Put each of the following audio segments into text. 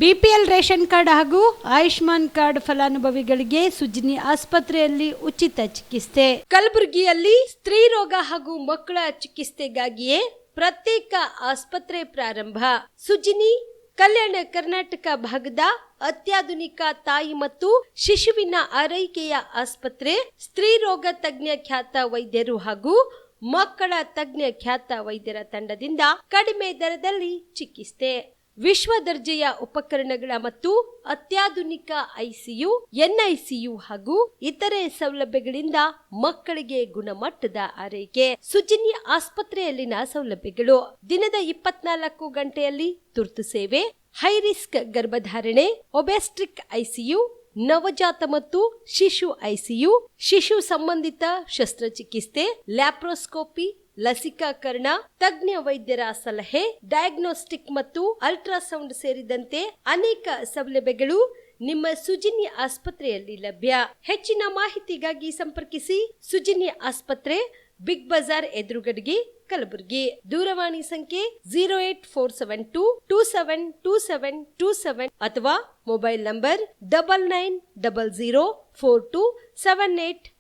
BPL ration card ಹಾಗೂ Ayushman card ಫಲಾನುಭವಿಗಳಿಗೆ ಸುಜ್ನಿ ಆಸ್ಪತ್ರೆಯಲ್ಲಿ ಉಚಿತ ಚಿಕಿತ್ಸೆ. ಕಲಬುರಗಿಯಲ್ಲಿ ಸ್ತ್ರೀ ರೋಗ ಹಾಗೂ ಮಕ್ಕಳ ಚಿಕಿತ್ಸೆಗಾಗಿಯೇ ಪ್ರತ್ಯೇಕ ಆಸ್ಪತ್ರೆ ಪ್ರಾರಂಭ. ಸುಜ್ನಿ ಕಲ್ಯಾಣ ಕರ್ನಾಟಕ ಭಾಗದ ಅತ್ಯಾಧುನಿಕ ತಾಯಿ ಮತ್ತು ಶಿಶುವಿನ ಆರೈಕೆಯ ಆಸ್ಪತ್ರೆ. ಸ್ತ್ರೀ ರೋಗ ತಜ್ಞ ಖ್ಯಾತ ವೈದ್ಯರು ಹಾಗೂ ಮಕ್ಕಳ ತಜ್ಞ ಖ್ಯಾತ ವೈದ್ಯರ ತಂಡದಿಂದ ಕಡಿಮೆ ದರದಲ್ಲಿ ಚಿಕಿತ್ಸೆ, ವಿಶ್ವ ದರ್ಜೆಯ ಉಪಕರಣಗಳ ಮತ್ತು ಅತ್ಯಾಧುನಿಕ ಐಸಿಯು, ಎನ್ಐಸಿಯು ಹಾಗೂ ಇತರೆ ಸೌಲಭ್ಯಗಳಿಂದ ಮಕ್ಕಳಿಗೆ ಗುಣಮಟ್ಟದ ಆರೈಕೆ. ಸುಜ್ನಿ ಆಸ್ಪತ್ರೆಯಲ್ಲಿನ ಸೌಲಭ್ಯಗಳು: ದಿನದ 24 ಗಂಟೆಯಲ್ಲಿ ತುರ್ತು ಸೇವೆ, ಹೈ ರಿಸ್ಕ್ ಗರ್ಭಧಾರಣೆ, ಒಬೆಸ್ಟ್ರಿಕ್ ಐಸಿಯು, ನವಜಾತ ಮತ್ತು ಶಿಶು ಐಸಿಯು, ಶಿಶು ಸಂಬಂಧಿತ ಶಸ್ತ್ರಚಿಕಿತ್ಸೆ, ಲ್ಯಾಪ್ರೋಸ್ಕೋಪಿ, ಲಸಿಕಾಕರಣ, ತಜ್ಞ ವೈದ್ಯರ ಸಲಹೆ, ಡಯಾಗ್ನೋಸ್ಟಿಕ್ ಮತ್ತು ಅಲ್ಟ್ರಾಸೌಂಡ್ ಸೇರಿದಂತೆ ಅನೇಕ ಸೌಲಭ್ಯಗಳು ನಿಮ್ಮ ಸುಜ್ನಿ ಆಸ್ಪತ್ರೆಯಲ್ಲಿ ಲಭ್ಯ. ಹೆಚ್ಚಿನ ಮಾಹಿತಿಗಾಗಿ ಸಂಪರ್ಕಿಸಿ ಸುಜ್ನಿ ಆಸ್ಪತ್ರೆ, ಬಿಗ್ ಬಜಾರ್ ಎದುರುಗಡೆಗೆ, ಕಲಬುರಗಿ. ದೂರವಾಣಿ ಸಂಖ್ಯೆ 08472 272727 ಅಥವಾ mobile number 9900427814.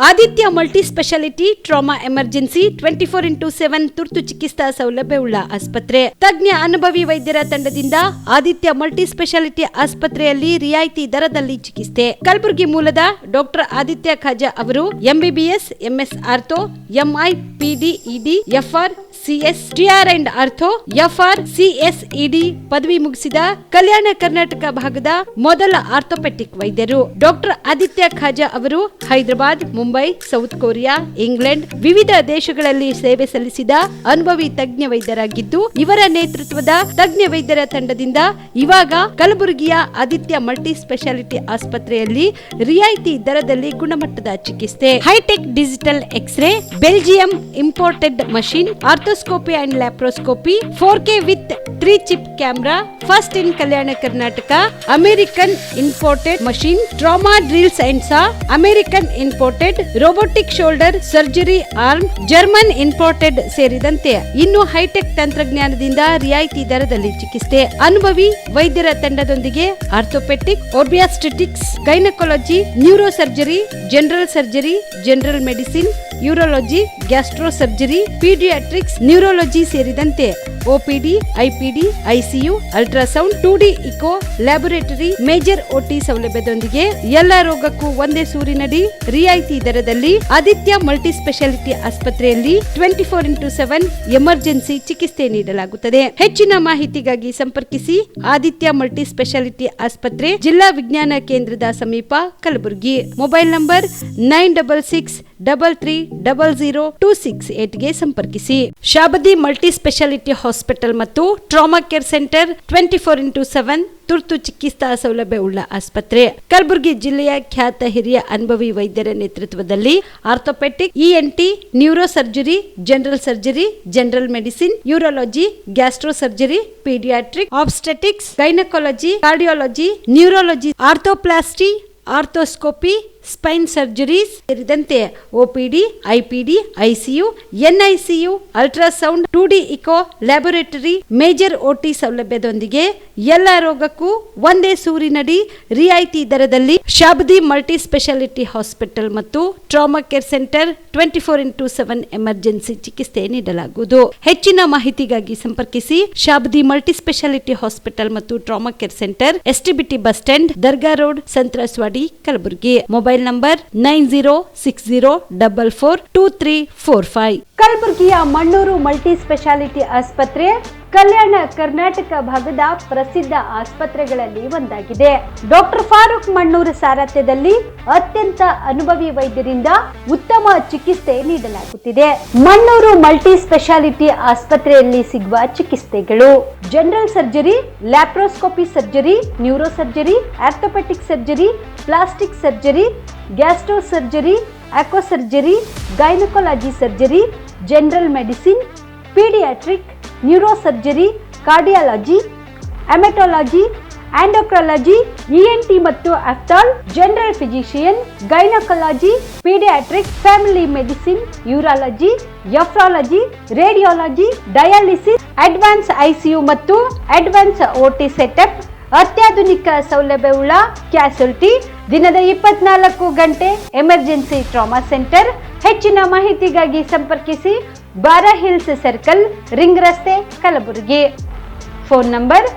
Aditya multi speciality trauma emergency 24x7 ತುರ್ತು ಚಿಕಿತ್ಸಾ ಸೌಲಭ್ಯವುಳ್ಳ ಆಸ್ಪತ್ರೆ. ತಜ್ಞ ಅನುಭವಿ ವೈದ್ಯರ ತಂಡದಿಂದ ಆದಿತ್ಯ ಮಲ್ಟಿ ಸ್ಪೆಷಾಲಿಟಿ ಆಸ್ಪತ್ರೆಯಲ್ಲಿ ರಿಯಾಯಿತಿ ದರದಲ್ಲಿ ಚಿಕಿತ್ಸೆ. ಕಲಬುರಗಿ ಮೂಲದ ಡಾಕ್ಟರ್ ಆದಿತ್ಯ ಖಾಜಾ ಅವರು MBBS, MS ortho, MI, PD, ED, FR, CS, TR and ortho, FR, CSED ಪದವಿ ಮುಗಿಸಿದ ಕಲ್ಯಾಣ ಕರ್ನಾಟಕ ಭಾಗದ ಮೊದಲ ಆರ್ಥೋಪೆಟಿಕ್ ವೈದ್ಯರು. ಡಾಕ್ಟರ್ ಆದಿತ್ಯ ಖಾಜಾ ಅವರು Hyderabad, Mumbai, south Korea, England ವಿವಿಧ ದೇಶಗಳಲ್ಲಿ ಸೇವೆ ಸಲ್ಲಿಸಿದ ಅನುಭವಿ ತಜ್ಞ ವೈದ್ಯರಾಗಿದ್ದು, ಇವರ ನೇತೃತ್ವದ ತಜ್ಞ ವೈದ್ಯರ ತಂಡದಿಂದ ಇವಾಗ ಕಲಬುರಗಿಯ ಆದಿತ್ಯ ಮಲ್ಟಿ ಸ್ಪೆಷಾಲಿಟಿ ಆಸ್ಪತ್ರೆಯಲ್ಲಿ ರಿಯಾಯಿತಿ ದರದಲ್ಲಿ ಗುಣಮಟ್ಟದ ಚಿಕಿತ್ಸೆ, hi tech digital X ray, Belgium imported machine, arthroscopy and laparoscopy, 4K with 3 chip camera, first in Kalyana Karnataka, American imported machine, trauma drills and saw, American imported robotic shoulder surgery arm, German imported ಸೇರಿದಂತೆ ಇನ್ನು high tech ತಂತ್ರಜ್ಞಾನದಿಂದ ರಿಯಾಯಿತಿ ದರದಲ್ಲಿ ಚಿಕಿತ್ಸೆ. ಅನುಭವಿ ವೈದ್ಯರ ತಂಡದೊಂದಿಗೆ orthopaedic, obstetrics, gynaecology, neuro surgery, general surgery, general medicine, urology, gastro surgery, paediatrics, neurology ಸೇರಿದಂತೆ OPD, IPD, ICU, ultrasound, 2D echo, laboratory, major OT ಸೌಲಭ್ಯದೊಂದಿಗೆ ಎಲ್ಲ ರೋಗಕ್ಕೂ ಒಂದೇ ಸೂರಿನಡಿ ರಿಯಾಯಿತಿ ದರದಲ್ಲಿ ಆದಿತ್ಯ ಮಲ್ಟಿ ಸ್ಪೆಷಾಲಿಟಿ ಆಸ್ಪತ್ರೆಯಲ್ಲಿ 24x7 ಎಮರ್ಜೆನ್ಸಿ ಚಿಕಿತ್ಸೆ ನೀಡಲಾಗುತ್ತದೆ. ಹೆಚ್ಚಿನ ಮಾಹಿತಿಗಾಗಿ ಸಂಪರ್ಕಿಸಿ ಆದಿತ್ಯ ಮಲ್ಟಿ ಸ್ಪೆಷಾಲಿಟಿ ಆಸ್ಪತ್ರೆ, ಜಿಲ್ಲಾ ವಿಜ್ಞಾನ ಕೇಂದ್ರದ ಸಮೀಪ, ಕಲಬುರಗಿ. ಮೊಬೈಲ್ ನಂಬರ್ 9663300268 ಗೆ ಸಂಪರ್ಕಿಸಿ. ಶಾಬದಿ ಮಲ್ಟಿ ಸ್ಪೆಷಾಲಿಟಿ ಹಾಸ್ಪಿಟಲ್ ಮತ್ತು ಟ್ರಾಮಾ ಕೇರ್ ಸೆಂಟರ್ 24x7 ತುರ್ತು ಚಿಕಿತ್ಸಾ ಸೌಲಭ್ಯವುಳ್ಳ ಆಸ್ಪತ್ರೆ. ಕಲಬುರಗಿ ಜಿಲ್ಲೆಯ ಖ್ಯಾತ ಹಿರಿಯ ಅನುಭವಿ ವೈದ್ಯರ ನೇತೃತ್ವದಲ್ಲಿ orthopaedic, ENT, neuro surgery, general surgery, general medicine, urology, gastro surgery, paediatric, obstetrics, gynaecology, cardiology, neurology, arthroplasty, arthroscopy, spine surgeries ಸೇರಿದಂತೆ OPD, IPD, ICU, NICU, ultrasound, 2D echo, laboratory, major OT ಸೌಲಭ್ಯದೊಂದಿಗೆ ಎಲ್ಲ ರೋಗಕ್ಕೂ ಒಂದೇ ಸೂರಿನಡಿ ರಿಯಾಯಿತಿ ದರದಲ್ಲಿ ಶಾಬದಿ ಮಲ್ಟಿ ಸ್ಪೆಷಾಲಿಟಿ ಹಾಸ್ಪಿಟಲ್ ಮತ್ತು trauma care centre 24x7 emergency ಚಿಕಿತ್ಸೆ ನೀಡಲಾಗುವುದು. ಹೆಚ್ಚಿನ ಮಾಹಿತಿಗಾಗಿ ಸಂಪರ್ಕಿಸಿ ಶಾಬದಿ ಮಲ್ಟಿ ಸ್ಪೆಷಾಲಿಟಿ ಹಾಸ್ಪಿಟಲ್ ಮತ್ತು trauma care centre, STBT bus stand, Dargah road, ಸಂತ್ರಸ್ವಾಡಿ, Kalaburagi. Mobile number 9060442345. ಕಲಬುರಗಿಯ ಮಣ್ಣೂರು ಮಲ್ಟಿ ಸ್ಪೆಷಾಲಿಟಿ ಆಸ್ಪತ್ರೆ ಕಲ್ಯಾಣ ಕರ್ನಾಟಕ ಭಾಗದ ಪ್ರಸಿದ್ಧ ಆಸ್ಪತ್ರೆಗಳಲ್ಲಿ ಒಂದಾಗಿದೆ. ಡಾಕ್ಟರ್ ಫಾರೂಕ್ ಮಣ್ಣೂರು ಸಾರಥ್ಯದಲ್ಲಿ ಅತ್ಯಂತ ಅನುಭವಿ ವೈದ್ಯರಿಂದ ಉತ್ತಮ ಚಿಕಿತ್ಸೆ ನೀಡಲಾಗುತ್ತಿದೆ. ಮಣ್ಣೂರು ಮಲ್ಟಿ ಸ್ಪೆಷಾಲಿಟಿ ಆಸ್ಪತ್ರೆಯಲ್ಲಿ ಸಿಗುವ ಚಿಕಿತ್ಸೆಗಳು: general surgery, laparoscopy surgery, neuro surgery, orthopaedic surgery, plastic surgery, gastro surgery, aqua surgery, gynaecology surgery, general medicine, paediatric, neuro surgery, cardiology, haematology, endocrinology, ENT ಮತ್ತು ophthal, general physician, gynaecology, paediatrics, family medicine, urology, nephrology, radiology, dialysis, advance ICU ಮತ್ತು advance OT setup, ಅತ್ಯಾಧುನಿಕ ಸೌಲಭ್ಯವುಳ್ಳ ಕ್ಯಾಸುಲಿಟಿ, ದಿನದ 24 ಗಂಟೆ emergency trauma centre. ಹೆಚ್ಚಿನ ಮಾಹಿತಿಗಾಗಿ ಸಂಪರ್ಕಿಸಿ ಬಾರಾ hills circle, ring ರಸ್ತೆ, Kalaburagi. Phone number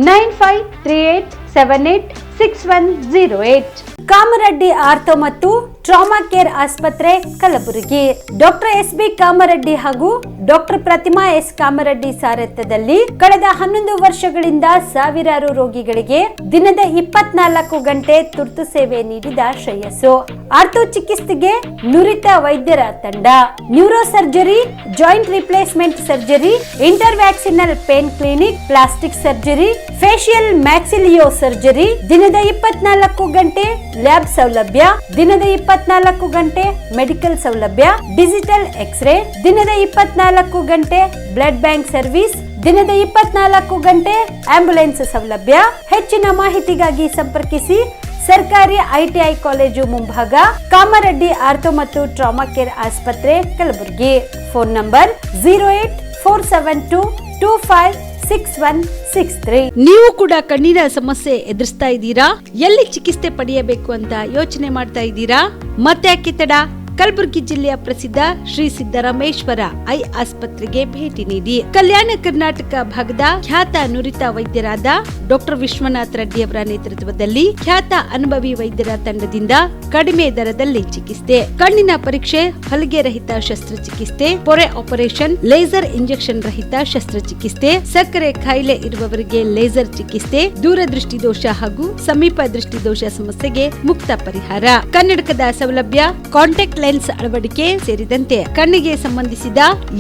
9538786108. Kamareddy ortho ಮತ್ತು ಟ್ರಾಮಾ ಕೇರ್ ಆಸ್ಪತ್ರೆ, ಕಲಬುರಗಿ. ಡಾಕ್ಟರ್ SB ಕಾಮರೆಡ್ಡಿ ಹಾಗೂ ಡಾಕ್ಟರ್ ಪ್ರತಿಮಾ S ಕಾಮರೆಡ್ಡಿ ಸಾರಥ್ಯದಲ್ಲಿ ಕಳೆದ 11 ವರ್ಷಗಳಿಂದ ಸಾವಿರಾರು ರೋಗಿಗಳಿಗೆ ದಿನದ 24 ಗಂಟೆ ತುರ್ತು ಸೇವೆ ನೀಡಿದ ಶ್ರೇಯಸ್ಸು. ಆರ್ಥೋ ಚಿಕಿತ್ಸೆಗೆ ನುರಿತ ವೈದ್ಯರ ತಂಡ, neuro surgery, joint replacement surgery, interventional pain clinic, plastic surgery, facial maxillo surgery, ದಿನದ 24 ಗಂಟೆ ಲ್ಯಾಬ್ ಸೌಲಭ್ಯ, ದಿನದ 24 ಗಂಟೆ ಮೆಡಿಕಲ್ ಸೌಲಭ್ಯ, ಡಿಜಿಟಲ್ ಎಕ್ಸ್ರೇ, ದಿನದ 24 ಗಂಟೆ ಬ್ಲಡ್ ಬ್ಯಾಂಕ್ ಸರ್ವಿಸ್, ದಿನದ 24 ಗಂಟೆ ಆಂಬ್ಯುಲೆನ್ಸ್ ಸೌಲಭ್ಯ. ಹೆಚ್ಚಿನ ಮಾಹಿತಿಗಾಗಿ ಸಂಪರ್ಕಿಸಿ ಸರ್ಕಾರಿ ITI ಕಾಲೇಜು ಮುಂಭಾಗ, ಕಾಮರೆಡ್ಡಿ ಆರ್ಥೋ ಮತ್ತು ಟ್ರಾಮಾ ಕೇರ್ ಆಸ್ಪತ್ರೆ, ಕಲಬುರಗಿ. Phone number 08472256163. ನೀವು ಕೂಡ ಕಣ್ಣಿನ ಸಮಸ್ಯೆ ಎದುರಿಸ್ತಾ ಇದ್ದೀರಾ? ಎಲ್ಲಿ ಚಿಕಿತ್ಸೆ ಪಡೆಯಬೇಕು ಅಂತ ಯೋಚನೆ ಮಾಡ್ತಾ ಇದ್ದೀರಾ? ಮತ್ತೆ ಯಾಕೆ ತಡ? ಕಲಬುರಗಿ ಜಿಲ್ಲೆಯ ಪ್ರಸಿದ್ಧ ಶ್ರೀ ಸಿದ್ದರಾಮೇಶ್ವರ ಐ ಆಸ್ಪತ್ರೆಗೆ ಭೇಟಿ ನೀಡಿ ಕಲ್ಯಾಣ ಕರ್ನಾಟಕ ಭಾಗದ ಖ್ಯಾತ ನುರಿತ ವೈದ್ಯರಾದ ಡಾಕ್ಟರ್ ವಿಶ್ವನಾಥ್ ರೆಡ್ಡಿ ಅವರ ನೇತೃತ್ವದಲ್ಲಿ ಖ್ಯಾತ ಅನುಭವಿ ವೈದ್ಯರ ತಂಡದಿಂದ ಕಡಿಮೆ ದರದಲ್ಲಿ ಚಿಕಿತ್ಸೆ, ಕಣ್ಣಿನ ಪರೀಕ್ಷೆ, ಹೊಲಿಗೆ ರಹಿತ ಶಸ್ತ್ರಚಿಕಿತ್ಸೆ, ಪೊರೆ ಆಪರೇಷನ್, ಲೇಸರ್ ಇಂಜೆಕ್ಷನ್ ರಹಿತ ಶಸ್ತ್ರಚಿಕಿತ್ಸೆ, ಸಕ್ಕರೆ ಕಾಯಿಲೆ ಇರುವವರಿಗೆ ಲೇಸರ್ ಚಿಕಿತ್ಸೆ, ದೂರದೃಷ್ಟಿ ದೋಷ ಹಾಗೂ ಸಮೀಪ ದೃಷ್ಟಿ ದೋಷ ಸಮಸ್ಯೆಗೆ ಮುಕ್ತ ಪರಿಹಾರ, ಕನ್ನಡಕದ ಸೌಲಭ್ಯ, ಕಾಂಟ್ಯಾಕ್ಟ್ ಲೆನ್ಸ್ ಅಳವಡಿಕೆ ಸೇರಿದಂತೆ ಕಣ್ಣಿಗೆ ಸಂಬಂಧಿಸಿದ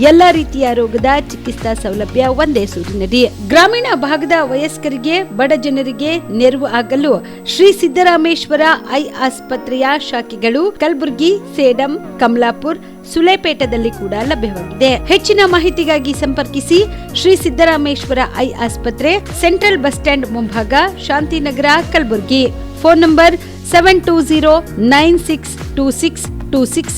ಎಲ್ಲಾ ರೀತಿಯ ರೋಗದ ಚಿಕಿತ್ಸಾ ಸೌಲಭ್ಯ ಒಂದೇ ಸೂರಿನಡಿ. ಗ್ರಾಮೀಣ ಭಾಗದ ವಯಸ್ಕರಿಗೆ, ಬಡ ಜನರಿಗೆ ನೆರವು ಆಗಲು ಶ್ರೀ ಸಿದ್ದರಾಮೇಶ್ವರ ಐ ಆಸ್ಪತ್ರೆಯ ಶಾಖೆಗಳು ಕಲಬುರಗಿ, ಸೇಡಂ, ಕಮಲಾಪುರ್, ಸುಲೇಪೇಟದಲ್ಲಿ ಕೂಡ ಲಭ್ಯವಾಗಿದೆ. ಹೆಚ್ಚಿನ ಮಾಹಿತಿಗಾಗಿ ಸಂಪರ್ಕಿಸಿ ಶ್ರೀ ಸಿದ್ದರಾಮೇಶ್ವರ ಐ ಆಸ್ಪತ್ರೆ, ಸೆಂಟ್ರಲ್ ಬಸ್ ಸ್ಟ್ಯಾಂಡ್ ಮುಂಭಾಗ, ಶಾಂತಿನಗರ, ಕಲಬುರಗಿ. ಫೋನ್ ನಂಬರ್ 720962626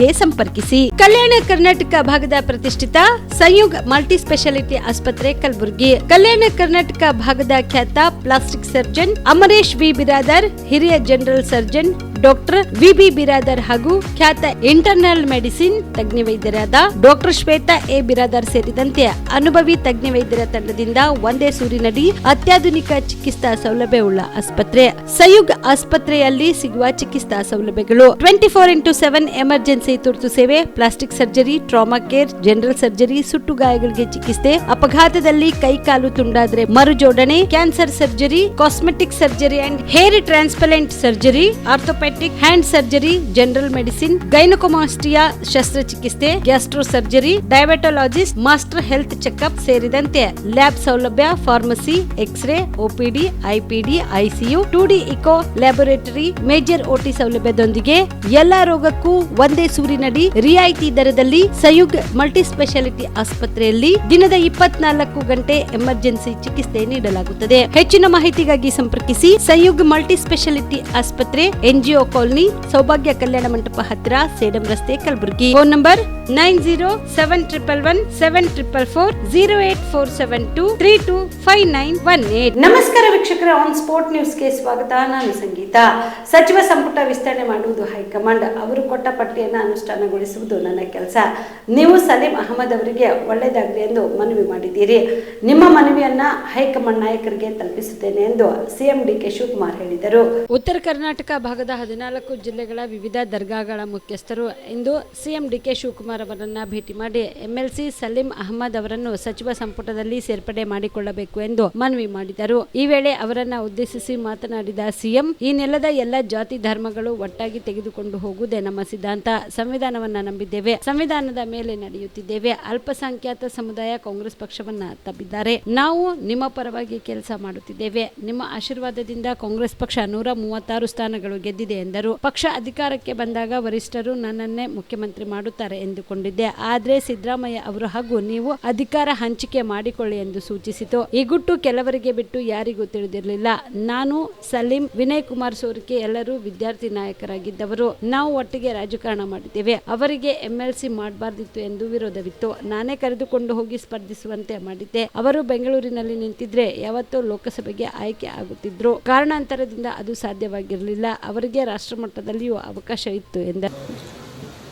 ಗೆ ಸಂಪರ್ಕಿಸಿ. ಕಲ್ಯಾಣ ಕರ್ನಾಟಕ ಭಾಗದ ಪ್ರತಿಷ್ಠಿತ ಸಂಯುಗ್ ಮಲ್ಟಿ ಸ್ಪೆಷಾಲಿಟಿ ಆಸ್ಪತ್ರೆ, ಕಲಬುರಗಿ. ಕಲ್ಯಾಣ ಕರ್ನಾಟಕ ಭಾಗದ ಖ್ಯಾತ plastic surgeon Amaresh V Biradar, ಹಿರಿಯ general surgeon doctor VB Biradar ಹಾಗೂ ಖ್ಯಾತ ಇಂಟರ್ನಲ್ ಮೆಡಿಸಿನ್ ತಜ್ಞ ವೈದ್ಯರಾದ ಡಾಕ್ಟರ್ ಶ್ವೇತಾ A ಬಿರಾದರ್ ಸೇರಿದಂತೆ ಅನುಭವಿ ತಜ್ಞ ವೈದ್ಯರ ತಂಡದಿಂದ ಒಂದೇ ಸೂರಿನಡಿ ಅತ್ಯಾಧುನಿಕ ಚಿಕಿತ್ಸಾ ಸೌಲಭ್ಯವುಳ್ಳ ಆಸ್ಪತ್ರೆ. ಸಂಯುಗ್ ಆಸ್ಪತ್ರೆಯಲ್ಲಿ ಸಿಗುವ ಚಿಕಿತ್ಸಾ ಸೌಲಭ್ಯಗಳು: 24x7 ಎಮರ್ಜೆನ್ಸಿ ತುರ್ತು ಸೇವೆ, plastic surgery, trauma care, general surgery, ಸುಟ್ಟು ಗಾಯಗಳಿಗೆ ಚಿಕಿತ್ಸೆ, ಅಪಘಾತದಲ್ಲಿ ಕೈ ಕಾಲು ತುಂಡಾದ್ರೆ ಮರುಜೋಡಣೆ, cancer surgery, cosmetic surgery and hair transplant surgery, orthopaedic hand surgery, general medicine, gynaecomastia ಶಸ್ತ್ರಚಿಕಿತ್ಸೆ, gastro surgery, diabetologist, master health checkup ಸೇರಿದಂತೆ ಲ್ಯಾಬ್ ಸೌಲಭ್ಯ, pharmacy, X ray, OPD, IPD, ICU, 2D echo laboratory, major OT ಸೌಲಭ್ಯದೊಂದಿಗೆ ಎಲ್ಲಾ ರೋಗಕ್ಕೂ ಒಂದೇ ಸೂರಿನಡಿ ರಿಯಾಯಿತಿ ದರದಲ್ಲಿ ಸಂಯುಗ್ multi speciality ಆಸ್ಪತ್ರೆಯಲ್ಲಿ ದಿನದ 24 ಗಂಟೆ ಎಮರ್ಜೆನ್ಸಿ ಚಿಕಿತ್ಸೆ ನೀಡಲಾಗುತ್ತದೆ. ಹೆಚ್ಚಿನ ಮಾಹಿತಿಗಾಗಿ ಸಂಪರ್ಕಿಸಿ ಸಂಯುಗ್ ಮಲ್ಟಿ ಸ್ಪೆಷಾಲಿಟಿ ಆಸ್ಪತ್ರೆ, NGO ಕಾಲೋನಿ, ಸೌಭಾಗ್ಯ ಕಲ್ಯಾಣ ಮಂಟಪ ಹತ್ತಿರ, ಸೇಡಂ ರಸ್ತೆ, ಕಲಬುರಗಿ. Phone number 9071117444 08472325918. ನಮಸ್ಕಾರ ವೀಕ್ಷಕರೇ, ಆನ್ ಸ್ಪೋರ್ಟ್ ನ್ಯೂಸ್ಗೆ ಸ್ವಾಗತ. ನಾನು ಸಂಗೀತ. ಸಚಿವ ಸಂಪುಟ ವಿಸ್ತರಣೆ ಮಾಡುವುದು ಹೈಕಮಾಂಡ್, ಅವರು ಕೊಟ್ಟ ಪಟ್ಟಿಯನ್ನು ಅನುಷ್ಠಾನಗೊಳಿಸುವುದು ನನ್ನ ಕೆಲಸ. ನೀವು ಸಲೀಂ ಅಹಮದ್ ಅವರಿಗೆ ಒಳ್ಳೆಯದಾಗಲಿ ಎಂದು ಮನವಿ ಮಾಡಿದ್ದೀರಿ. ನಿಮ್ಮ ಮನವಿಯನ್ನ ಹೈಕಮಾಂಡ್ ನಾಯಕರಿಗೆ ತಲುಪಿಸುತ್ತೇನೆ ಎಂದು CM DK ಶಿವಕುಮಾರ್ ಹೇಳಿದರು. ಉತ್ತರ ಕರ್ನಾಟಕ ಭಾಗದ 14 ಜಿಲ್ಲೆಗಳ ವಿವಿಧ ದರ್ಗಾಗಳ ಮುಖ್ಯಸ್ಥರು ಇಂದು CM DK ಶಿವಕುಮಾರ್ ಅವರನ್ನ ಭೇಟಿ ಮಾಡಿ MLC ಸಲೀಂ ಅಹಮದ್ ಅವರನ್ನು ಸಚಿವ ಸಂಪುಟದಲ್ಲಿ ಸೇರ್ಪಡೆ ಮಾಡಿಕೊಳ್ಳಬೇಕು ಎಂದು ಮನವಿ ಮಾಡಿದರು. ಈ ವೇಳೆ ಅವರನ್ನ ಉದ್ದೇಶಿಸಿ ಮಾತನಾಡಿದ CM, ಈ ನೆಲದ ಎಲ್ಲ ಜಾತಿ ಧರ್ಮಗಳು ಒಟ್ಟಾಗಿ ತೆಗೆದುಕೊಂಡು ಹೋಗುವುದೇ ನಮ್ಮ ಸಿದ್ಧಾಂತ. ಸಂವಿಧಾನವನ್ನ ನಂಬಿದ್ದೇವೆ, ಸಂವಿಧಾನದ ಮೇಲೆ ನಡೆಯುತ್ತಿದ್ದೇವೆ. ಅಲ್ಪಸಂಖ್ಯಾತ ಸಮುದಾಯ ಕಾಂಗ್ರೆಸ್ ಪಕ್ಷವನ್ನ ತಬ್ಬಿದ್ದಾರೆ. ನಾವು ನಿಮ್ಮ ಪರವಾಗಿ ಕೆಲಸ ಮಾಡುತ್ತಿದ್ದೇವೆ. ನಿಮ್ಮ ಆಶೀರ್ವಾದದಿಂದ ಕಾಂಗ್ರೆಸ್ ಪಕ್ಷ 136 ಸ್ಥಾನಗಳು ಗೆದ್ದಿದೆ. ಆಗಿದೆ ಎಂದರು. ಪಕ್ಷ ಅಧಿಕಾರಕ್ಕೆ ಬಂದಾಗ ವರಿಷ್ಠರು ನನ್ನನ್ನೇ ಮುಖ್ಯಮಂತ್ರಿ ಮಾಡುತ್ತಾರೆ ಎಂದುಕೊಂಡಿದ್ದೆ. ಆದ್ರೆ ಸಿದ್ದರಾಮಯ್ಯ ಅವರು ಹಾಗೂ ನೀವು ಅಧಿಕಾರ ಹಂಚಿಕೆ ಮಾಡಿಕೊಳ್ಳಿ ಎಂದು ಸೂಚಿಸಿತು. ಈ ಗುಟ್ಟು ಕೆಲವರಿಗೆ ಬಿಟ್ಟು ಯಾರಿಗೂ ತಿಳಿದಿರಲಿಲ್ಲ. ನಾನು, ಸಲೀಂ, ವಿನಯ್ ಕುಮಾರ್ ಸೋರಕೆ ಎಲ್ಲರೂ ವಿದ್ಯಾರ್ಥಿ ನಾಯಕರಾಗಿದ್ದವರು. ನಾವು ಒಟ್ಟಿಗೆ ರಾಜಕಾರಣ ಮಾಡಿದ್ದೇವೆ. ಅವರಿಗೆ MLC ಮಾಡಬಾರ್ದಿತ್ತು ಎಂದು ವಿರೋಧವಿತ್ತು. ನಾನೇ ಕರೆದುಕೊಂಡು ಹೋಗಿ ಸ್ಪರ್ಧಿಸುವಂತೆ ಮಾಡಿದ್ದೆ. ಅವರು ಬೆಂಗಳೂರಿನಲ್ಲಿ ನಿಂತಿದ್ರೆ ಯಾವತ್ತೋ ಲೋಕಸಭೆಗೆ ಆಯ್ಕೆ ಆಗುತ್ತಿದ್ರು. ಕಾರಣಾಂತರದಿಂದ ಅದು ಸಾಧ್ಯವಾಗಿರಲಿಲ್ಲ. ಅವರಿಗೆ ರಾಷ್ಟ್ರ ಮಟ್ಟದಲ್ಲಿಯೂ ಅವಕಾಶ ಇತ್ತು ಎಂದರು.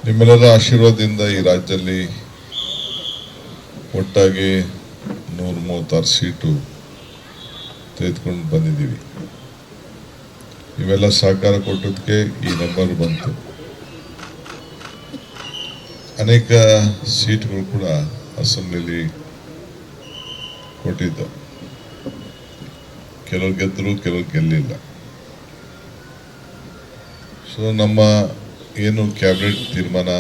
ನಿಮ್ಮೆಲ್ಲರ ಆಶೀರ್ವಾದದಿಂದ ಈ ರಾಜ್ಯದಲ್ಲಿ ಒಟ್ಟಾಗಿ 136 ಸೀಟು ತೆಗೆದುಕೊಂಡು ಬಂದಿದ್ದೀವಿ. ಇವೆಲ್ಲ ಸಹಕಾರ ಕೊಟ್ಟದಕ್ಕೆ ಈ ನಂಬರ್ ಬಂತು. ಅನೇಕ ಸೀಟ್ಗಳು ಕೂಡ ಅಸೆಂಬ್ಲಿಲಿ ಕೊಟ್ಟಿದ್ದು. ಕೆಲವರು ಗೆದ್ದರು, ಕೆಲವರು ಗೆಲ್ಲಿಲ್ಲ. ಸೊ ನಮ್ಮ ಏನು ಕ್ಯಾಬಿನೆಟ್ ತೀರ್ಮಾನ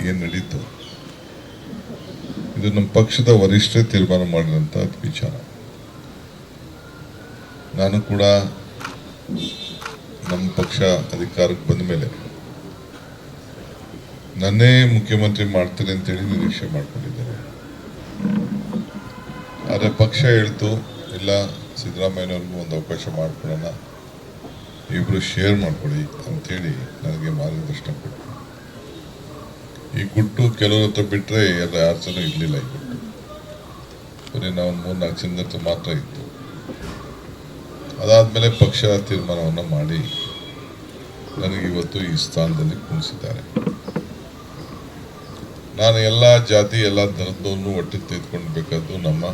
ಏನು ನಡೀತು, ಇದು ನಮ್ಮ ಪಕ್ಷದ ವರಿಷ್ಠರೇ ತೀರ್ಮಾನ ಮಾಡಿದಂಥ ವಿಚಾರ. ನಾನು ಕೂಡ ನಮ್ಮ ಪಕ್ಷ ಅಧಿಕಾರಕ್ಕೆ ಬಂದ ಮೇಲೆ ನನ್ನೇ ಮುಖ್ಯಮಂತ್ರಿ ಮಾಡ್ತೀನಿ ಅಂತೇಳಿ ನಿರೀಕ್ಷೆ ಮಾಡ್ಕೊಂಡಿದ್ದೇನೆ. ಆದರೆ ಪಕ್ಷ ಹೇಳ್ತು, ಇಲ್ಲ ಸಿದ್ದರಾಮಯ್ಯನವ್ರಿಗೂ ಒಂದು ಅವಕಾಶ ಮಾಡ್ಕೊಳ್ಳೋಣ, ಇಬ್ಬರು ಶೇರ್ ಮಾಡ್ಕೊಳ್ಳಿ ಅಂಥೇಳಿ ನನಗೆ ಮಾರ್ಗದರ್ಶನ ಕೊಟ್ಟರು. ಈ ಗುಟ್ಟು ಕೆಲವ್ರ ಹತ್ರ ಬಿಟ್ಟರೆ ಯಾರ ಜನ ಇರಲಿಲ್ಲ. ಈ ಗುಟ್ಟು ಬರೀ ನಾವು 3-4 ಜನದ ಹತ್ರ ಮಾತ್ರ ಇತ್ತು. ಅದಾದಮೇಲೆ ಪಕ್ಷ ತೀರ್ಮಾನವನ್ನು ಮಾಡಿ ನನಗೆ ಇವತ್ತು ಈ ಸ್ಥಾನದಲ್ಲಿ ಕುಣಿಸಿದ್ದಾರೆ. ನಾನು ಎಲ್ಲ ಜಾತಿ ಎಲ್ಲ ಧರ್ಮದವನ್ನು ಒಟ್ಟಿಗೆ ತೆಗೆದುಕೊಳ್ಬೇಕಾದ್ದು ನಮ್ಮ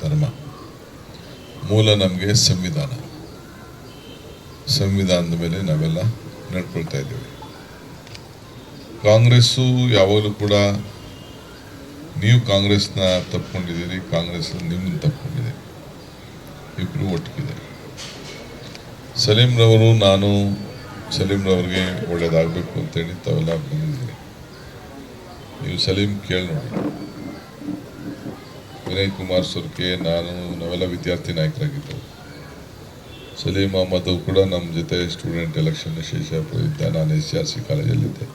ಧರ್ಮ. ಮೂಲ ನಮಗೆ ಸಂವಿಧಾನದ ಮೇಲೆ ನಾವೆಲ್ಲ ನಡ್ಕೊಳ್ತಾ ಇದ್ದೇವೆ. ಕಾಂಗ್ರೆಸ್ಸು ಯಾವಾಗಲೂ ಕೂಡ ನೀವು ಕಾಂಗ್ರೆಸ್ನ ತಪ್ಪಿಕೊಂಡಿದ್ದೀರಿ, ಕಾಂಗ್ರೆಸ್ ನಿಮ್ಮನ್ನು ತಪ್ಪಿಕೊಂಡಿದೆ, ಇಬ್ಬರು ಒಟ್ಟಿಗಿದೆ. ಸಲೀಂರವರು, ನಾನು ಸಲೀಂರವ್ರಿಗೆ ಒಳ್ಳೇದಾಗಬೇಕು ಅಂತೇಳಿ ತಾವೆಲ್ಲ ಬಂದಿದ್ದೀರಿ. ನೀವು ಸಲೀಂ ಕೇಳಿ ನೋಡಿ. ವಿನಯ್ ಕುಮಾರ್ ಸೋರಕೆ, ನಾವೆಲ್ಲ ವಿದ್ಯಾರ್ಥಿ ನಾಯಕರಾಗಿದ್ದೆವು. ಸಲೀಂ ಅಹಮದ್ ಕೂಡ ನಮ್ಮ ಜೊತೆ ಸ್ಟೂಡೆಂಟ್ ಎಲೆಕ್ಷನ್ ಶೇಷಾಪುರ ಇದ್ದ, ನಾನು SRC ಕಾಲೇಜಲ್ಲಿದ್ದೆ.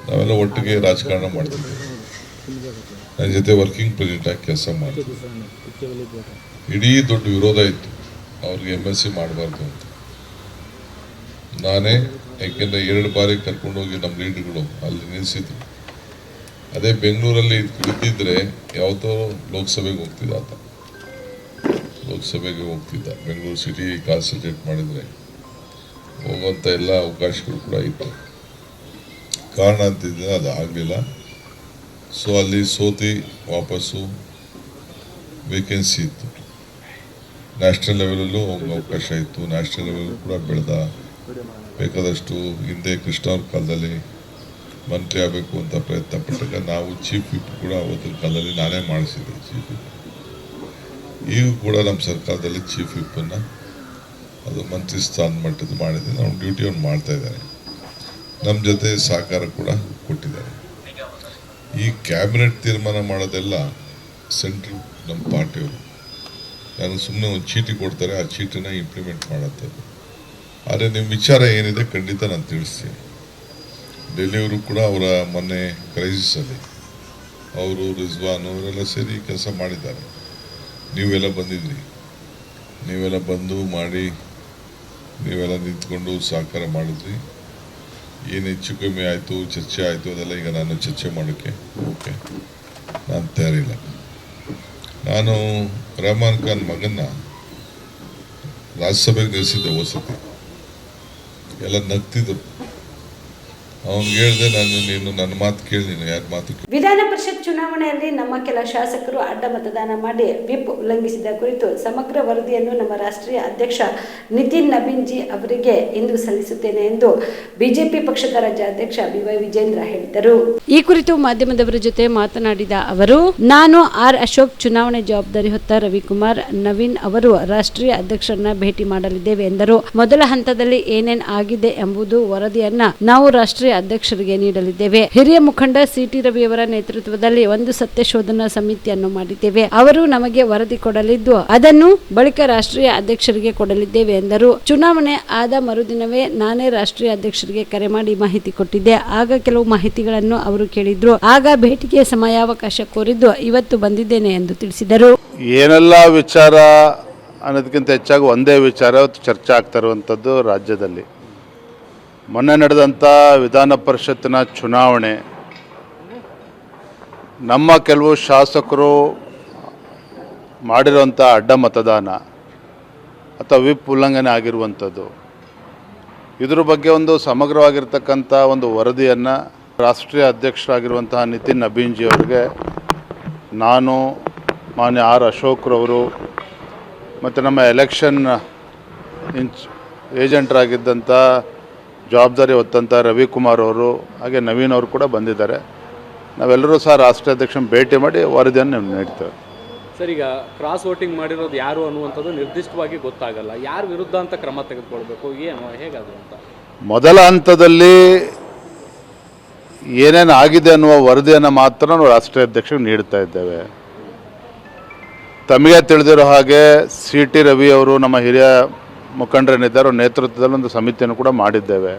ನಾವೆಲ್ಲ ಒಟ್ಟಿಗೆ ರಾಜಕಾರಣ ಮಾಡ್ತಿದ್ದೆ. ನನ್ನ ಜೊತೆ ವರ್ಕಿಂಗ್ ಪ್ರೆಸಿಡೆಂಟ್ ಆಗಿ ಕೆಲಸ ಮಾಡ್ತಿದ್ದೆ. ಇಡೀ ದೊಡ್ಡ ವಿರೋಧ ಇತ್ತು ಅವ್ರಿಗೆ MLC ಮಾಡಬಾರ್ದು ಅಂತ. ನಾನೇ, ಯಾಕೆಂದರೆ 2 ಬಾರಿ ಕರ್ಕೊಂಡೋಗಿ ನಮ್ಮ ಲೀಡರ್ಗಳು ಅಲ್ಲಿ ನಿಲ್ಲಿಸಿದ್ರು. ಅದೇ ಬೆಂಗಳೂರಲ್ಲಿ ಇದ್ದಿದ್ರೆ ಯಾವುದೋ ಲೋಕಸಭೆಗೆ ಹೋಗ್ತಿದ್ದ ಆತ. ಲೋಕಸಭೆಗೆ ಹೋಗ್ತಿದ್ದ. ಬೆಂಗಳೂರು ಸಿಟಿ ಕಾನ್ಸಂಟ್ರೇಟ್ ಮಾಡಿದರೆ ಹೋಗುವಂಥ ಎಲ್ಲ ಅವಕಾಶಗಳು ಕೂಡ ಇತ್ತು. ಕಾರಣ ಅಂತಿದ್ದರೆ ಅದು ಆಗಲಿಲ್ಲ. ಸೊ ಅಲ್ಲಿ ಸೋತಿ ವಾಪಸ್ಸು ವೇಕೆನ್ಸಿ ಇತ್ತು. ನ್ಯಾಷನಲ್ ಲೆವೆಲಲ್ಲೂ ಹೋಗೋ ಅವಕಾಶ ಇತ್ತು. ನ್ಯಾಷನಲ್ ಲೆವೆಲ್ ಕೂಡ ಬೆಳೆದ. ಬೇಕಾದಷ್ಟು ಹಿಂದೆ ಕೃಷ್ಣವ್ರ ಕಾಲದಲ್ಲಿ ಮಂತ್ರಿ ಆಗಬೇಕು ಅಂತ ಪ್ರಯತ್ನ ಪಟ್ಟಾಗ ನಾವು ಚೀಫ್ ವಿಪ್ ಕೂಡ ಅವತ್ತಿನ ಕಾಲದಲ್ಲಿ ನಾನೇ ಮಾಡಿಸಿದ್ದೆ ಚೀಫ್ ವಿಪ್. ಈಗ ಕೂಡ ನಮ್ಮ ಸರ್ಕಾರದಲ್ಲಿ ಚೀಫ್ ವಿಪ್ಪನ್ನು ಅದು ಮಂತ್ರಿ ಸ್ಥಾನ ಮಟ್ಟದ ಮಾಡಿದೆ. ನಾವು ಡ್ಯೂಟಿಯನ್ನು ಮಾಡ್ತಾ ಇದ್ದಾರೆ. ನಮ್ಮ ಜೊತೆ ಸಹಕಾರ ಕೂಡ ಕೊಟ್ಟಿದ್ದಾರೆ. ಈ ಕ್ಯಾಬಿನೆಟ್ ತೀರ್ಮಾನ ಮಾಡೋದೆಲ್ಲ ಸೆಂಟ್ರಲ್ ನಮ್ಮ ಪಾರ್ಟಿಯವರು. ನನಗೆ ಸುಮ್ಮನೆ ಒಂದು ಚೀಟಿ ಕೊಡ್ತಾರೆ, ಆ ಚೀಟಿನ ಇಂಪ್ಲಿಮೆಂಟ್ ಮಾಡೋಂಥದ್ದು. ಆದರೆ ನಿಮ್ಮ ವಿಚಾರ ಏನಿದೆ ಖಂಡಿತ ನಾನು ತಿಳಿಸ್ತೀನಿ. ಡೆಲ್ಲಿಯವರು ಕೂಡ ಅವರ ಮೊನ್ನೆ ಕ್ರೈಸಿಸಲ್ಲಿ ಅವರು, ರಿಜ್ವಾನ್ ಅವರೆಲ್ಲ ಸೇರಿ ಕೆಲಸ ಮಾಡಿದ್ದಾರೆ. ನೀವೆಲ್ಲ ಬಂದಿದ್ರಿ. ನೀವೆಲ್ಲ ಬಂದು ಮಾಡಿ ನೀವೆಲ್ಲ ನಿಂತ್ಕೊಂಡು ಸಹಕಾರ ಮಾಡಿದ್ರಿ. ಏನು ಹೆಚ್ಚು ಕಮ್ಮಿ ಆಯಿತು, ಚರ್ಚೆ ಆಯಿತು, ಅದೆಲ್ಲ ಈಗ ನಾನು ಚರ್ಚೆ ಮಾಡೋಕ್ಕೆ ಓಕೆ ನಾನು ತಯಾರಿಲ್ಲ. ನಾನು ರೆಹಮಾನ್ ಖಾನ್ ಮಗನ್ನ ರಾಜ್ಯಸಭೆಗೆ ನಿಲ್ಲಿಸಿದ್ದೆ ವಸತಿ. ಎಲ್ಲ ನಗ್ತಿದ್ರು. ಅವನಿಗೆ ಹೇಳಿದೆ, ನೀನು ನನ್ನ ಮಾತು ಕೇಳಿ, ನೀನು ಯಾರ ಮಾತು ಕೇಳಿ. ವಿಧಾನ ಪರಿಷತ್ ಚುನಾವಣೆಯಲ್ಲಿ ನಮ್ಮ ಕೆಲ ಶಾಸಕರು ಅಡ್ಡ ಮತದಾನ ಮಾಡಿ ವಿಪ್ ಉಲ್ಲಂಘಿಸಿದ ಕುರಿತು ಸಮಗ್ರ ವರದಿಯನ್ನು ನಮ್ಮ ರಾಷ್ಟ್ರೀಯ ಅಧ್ಯಕ್ಷ ನಿತಿನ್ ನಬೀನ್-ಜಿ ಅವರಿಗೆ ಇಂದು ಸಲ್ಲಿಸುತ್ತೇನೆ ಎಂದು ಬಿಜೆಪಿ ಪಕ್ಷದ ರಾಜ್ಯಾಧ್ಯಕ್ಷ BY ವಿಜೇಂದ್ರ ಹೇಳಿದರು. ಈ ಕುರಿತು ಮಾಧ್ಯಮದವರ ಜೊತೆ ಮಾತನಾಡಿದ ಅವರು, ನಾನು ಅಶೋಕ್, ಚುನಾವಣೆ ಜವಾಬ್ದಾರಿ ಹೊತ್ತ ರವಿಕುಮಾರ್, ನವೀನ್ ಅವರು ರಾಷ್ಟ್ರೀಯ ಅಧ್ಯಕ್ಷರನ್ನ ಭೇಟಿ ಮಾಡಲಿದ್ದೇವೆ ಎಂದರು. ಮೊದಲ ಹಂತದಲ್ಲಿ ಏನೇನ್ ಆಗಿದೆ ಎಂಬುದು ವರದಿಯನ್ನ ನಾವು ರಾಷ್ಟ್ರೀಯ ರಾಷ್ಟ್ರೀಯ ಅಧ್ಯಕ್ಷರಿಗೆ ನೀಡಲಿದ್ದೇವೆ. ಹಿರಿಯ ಮುಖಂಡ ಸಿಟಿ ರವಿಯವರ ನೇತೃತ್ವದಲ್ಲಿ ಒಂದು ಸತ್ಯ ಶೋಧನಾ ಸಮಿತಿಯನ್ನು ಮಾಡಿದ್ದೇವೆ. ಅವರು ನಮಗೆ ವರದಿ ಕೊಡಲಿದ್ದು ಅದನ್ನು ಬಳಿಕ ರಾಷ್ಟ್ರೀಯ ಅಧ್ಯಕ್ಷರಿಗೆ ಕೊಡಲಿದ್ದೇವೆ ಎಂದರು. ಚುನಾವಣೆ ಆದ ಮರುದಿನವೇ ನಾನೇ ರಾಷ್ಟ್ರೀಯ ಅಧ್ಯಕ್ಷರಿಗೆ ಕರೆ ಮಾಡಿ ಮಾಹಿತಿ ಕೊಟ್ಟಿದ್ದೆ. ಆಗ ಕೆಲವು ಮಾಹಿತಿಗಳನ್ನು ಅವರು ಕೇಳಿದ್ರು. ಆಗ ಭೇಟಿಗೆ ಸಮಯಾವಕಾಶ ಕೋರಿದ್ದು ಇವತ್ತು ಬಂದಿದ್ದೇನೆ ಎಂದು ತಿಳಿಸಿದರು. ಏನೆಲ್ಲ ವಿಚಾರ ಅನ್ನೋದಕ್ಕಿಂತ ಹೆಚ್ಚಾಗಿ ಒಂದೇ ವಿಚಾರ ಚರ್ಚೆ ಆಗ್ತಾ ಇರುವಂಥದ್ದು ರಾಜ್ಯದಲ್ಲಿ. ಮೊನ್ನೆ ನಡೆದಂಥ ವಿಧಾನ ಪರಿಷತ್ತಿನ ಚುನಾವಣೆ, ನಮ್ಮ ಕೆಲವು ಶಾಸಕರು ಮಾಡಿರುವಂಥ ಅಡ್ಡ ಮತದಾನ ಅಥವಾ ವಿಪ್ ಉಲ್ಲಂಘನೆ ಆಗಿರುವಂಥದ್ದು, ಇದ್ರ ಬಗ್ಗೆ ಒಂದು ಸಮಗ್ರವಾಗಿರ್ತಕ್ಕಂಥ ಒಂದು ವರದಿಯನ್ನು ರಾಷ್ಟ್ರೀಯ ಅಧ್ಯಕ್ಷರಾಗಿರುವಂತಹ ನಿತಿನ್ ನಬೀನ್ಜಿ ಅವರಿಗೆ ನಾನು, ಮಾನ್ಯ ಆರ್ ಅಶೋಕ್ರವರು ಮತ್ತು ನಮ್ಮ ಎಲೆಕ್ಷನ್ ಏಜೆಂಟ್ರಾಗಿದ್ದಂಥ ಜವಾಬ್ದಾರಿ ಹೊತ್ತಂಥ ರವಿಕುಮಾರ್ ಅವರು ಹಾಗೆ ನವೀನ್ ಅವರು ಕೂಡ ಬಂದಿದ್ದಾರೆ. ನಾವೆಲ್ಲರೂ ಸಹ ರಾಷ್ಟ್ರೀಯ ಅಧ್ಯಕ್ಷನ ಭೇಟಿ ಮಾಡಿ ವರದಿಯನ್ನು ನೀಡ್ತೇವೆ. ಸರ್, ಈಗ ಕ್ರಾಸ್ ವೋಟಿಂಗ್ ಮಾಡಿರೋದು ಯಾರು ಅನ್ನುವಂಥದ್ದು ನಿರ್ದಿಷ್ಟವಾಗಿ ಗೊತ್ತಾಗಲ್ಲ. ಯಾರು ವಿರುದ್ಧ ಅಂತ ಕ್ರಮ ತೆಗೆದುಕೊಳ್ಬೇಕು, ಏನು ಹೇಗಾದ್ರು ಅಂತ ಮೊದಲ ಹಂತದಲ್ಲಿ ಏನೇನು ಆಗಿದೆ ಅನ್ನುವ ವರದಿಯನ್ನು ಮಾತ್ರ ನಾವು ರಾಷ್ಟ್ರೀಯ ಅಧ್ಯಕ್ಷರಿಗೆ ನೀಡ್ತಾ ಇದ್ದೇವೆ. ತಮಗೆ ತಿಳಿದಿರೋ ಹಾಗೆ ಸಿಟಿ ರವಿ ಅವರು ನಮ್ಮ ಹಿರಿಯ ಮುಖಂಡರೇನಿದ್ದಾರೆ ಅವ್ರ ನೇತೃತ್ವದಲ್ಲಿ ಒಂದು ಸಮಿತಿಯನ್ನು ಕೂಡ ಮಾಡಿದ್ದೇವೆ.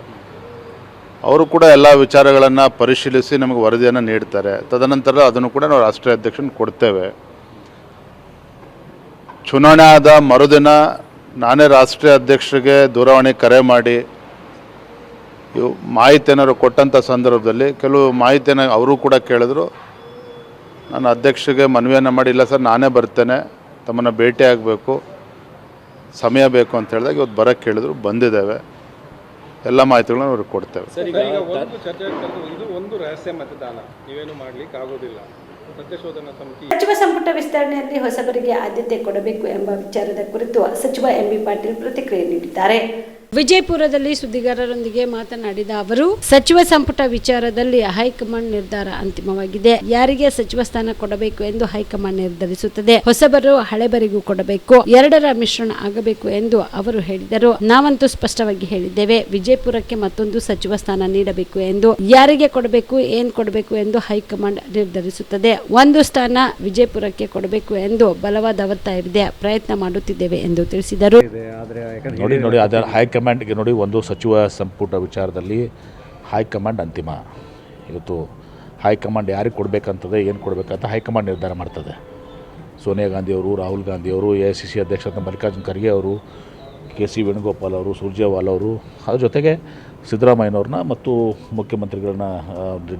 ಅವರು ಕೂಡ ಎಲ್ಲ ವಿಚಾರಗಳನ್ನು ಪರಿಶೀಲಿಸಿ ನಮಗೆ ವರದಿಯನ್ನು ನೀಡ್ತಾರೆ. ತದನಂತರ ಅದನ್ನು ಕೂಡ ನಾವು ರಾಷ್ಟ್ರೀಯ ಅಧ್ಯಕ್ಷನ ಕೊಡ್ತೇವೆ. ಚುನಾವಣೆ ಆದ ಮರುದಿನ ನಾನೇ ರಾಷ್ಟ್ರೀಯ ಅಧ್ಯಕ್ಷರಿಗೆ ದೂರವಾಣಿ ಕರೆ ಮಾಡಿ ಇವು ಮಾಹಿತಿಯನ್ನು ಕೊಟ್ಟಂಥ ಸಂದರ್ಭದಲ್ಲಿ ಕೆಲವು ಮಾಹಿತಿಯನ್ನು ಅವರು ಕೂಡ ಕೇಳಿದ್ರು. ನಾನು ಅಧ್ಯಕ್ಷರಿಗೆ ಮನವಿಯನ್ನು ಮಾಡಿ, ಇಲ್ಲ ಸರ್ ನಾನೇ ಬರ್ತೇನೆ, ತಮ್ಮನ್ನು ಭೇಟಿ ಆಗಬೇಕು, ಸಮಯ ಬೇಕು ಅಂತ ಹೇಳಿದಾಗ ಇವತ್ತು ಬರೋಕ್ಕೆ ಕೇಳಿದ್ರು. ಬಂದಿದ್ದೇವೆ, ಎಲ್ಲ ಮಾಹಿತಿಗಳನ್ನ ಅವ್ರಿಗೆ ಕೊಡ್ತೇವೆ. ಒಂದು ರಹಸ್ಯ ಮತದಾನ ನೀವೇನು ಮಾಡ್ಲಿಕ್ಕೆ ಆಗೋದಿಲ್ಲ. ಸಚಿವ ಸಂಪುಟ ವಿಸ್ತರಣೆಯಲ್ಲಿ ಹೊಸಬರಿಗೆ ಆದ್ಯತೆ ಕೊಡಬೇಕು ಎಂಬ ವಿಚಾರದ ಕುರಿತು ಸಚಿವ ಎಂಬಿ ಪಾಟೀಲ್ ಪ್ರತಿಕ್ರಿಯೆ ನೀಡಿದ್ದಾರೆ. ವಿಜಯಪುರದಲ್ಲಿ ಸುದ್ದಿಗಾರರೊಂದಿಗೆ ಮಾತನಾಡಿದ ಅವರು, ಸಚಿವ ಸಂಪುಟ ವಿಚಾರದಲ್ಲಿ ಹೈಕಮಾಂಡ್ ನಿರ್ಧಾರ ಅಂತಿಮವಾಗಿದೆ. ಯಾರಿಗೆ ಸಚಿವ ಸ್ಥಾನ ಕೊಡಬೇಕು ಎಂದು ಹೈಕಮಾಂಡ್ ನಿರ್ಧರಿಸುತ್ತದೆ. ಹೊಸಬರು ಹಳೆಬರಿಗೂ ಕೊಡಬೇಕು, ಎರಡರ ಮಿಶ್ರಣ ಆಗಬೇಕು ಎಂದು ಅವರು ಹೇಳಿದರು. ನಾವಂತೂ ಸ್ಪಷ್ಟವಾಗಿ ಹೇಳಿದ್ದೇವೆ, ವಿಜಯಪುರಕ್ಕೆ ಮತ್ತೊಂದು ಸಚಿವ ಸ್ಥಾನ ನೀಡಬೇಕು ಎಂದು. ಯಾರಿಗೆ ಕೊಡಬೇಕು, ಏನ್ ಕೊಡಬೇಕು ಎಂದು ಹೈಕಮಾಂಡ್ ನಿರ್ಧರಿಸುತ್ತದೆ. ಒಂದು ಸ್ಥಾನ ವಿಜಯಪುರಕ್ಕೆ ಕೊಡಬೇಕು ಎಂದು ಬಲವಾದ ಒತ್ತಾಯವಿದೆ, ಪ್ರಯತ್ನ ಮಾಡುತ್ತಿದ್ದೇವೆ ಎಂದು ತಿಳಿಸಿದರು. ಹೈಕಮಾಂಡ್ಗೆ ನೋಡಿ, ಒಂದು ಸಚಿವ ಸಂಪುಟ ವಿಚಾರದಲ್ಲಿ ಹೈಕಮಾಂಡ್ ಅಂತಿಮ. ಇವತ್ತು ಹೈಕಮಾಂಡ್ ಯಾರಿಗೆ ಕೊಡಬೇಕಂತದೆ, ಏನು ಕೊಡಬೇಕಂತ ಹೈಕಮಾಂಡ್ ನಿರ್ಧಾರ ಮಾಡ್ತದೆ. ಸೋನಿಯಾ ಗಾಂಧಿಯವರು, ರಾಹುಲ್ ಗಾಂಧಿಯವರು, AICC ಅಧ್ಯಕ್ಷರಾದ ಮಲ್ಲಿಕಾರ್ಜುನ್ ಖರ್ಗೆ ಅವರು, KC ವೇಣುಗೋಪಾಲ್ ಅವರು, ಸುರ್ಜೇವಾಲ ಅವರು, ಅದ್ರ ಜೊತೆಗೆ ಸಿದ್ದರಾಮಯ್ಯನವ್ರನ್ನ ಮತ್ತು ಮುಖ್ಯಮಂತ್ರಿಗಳನ್ನ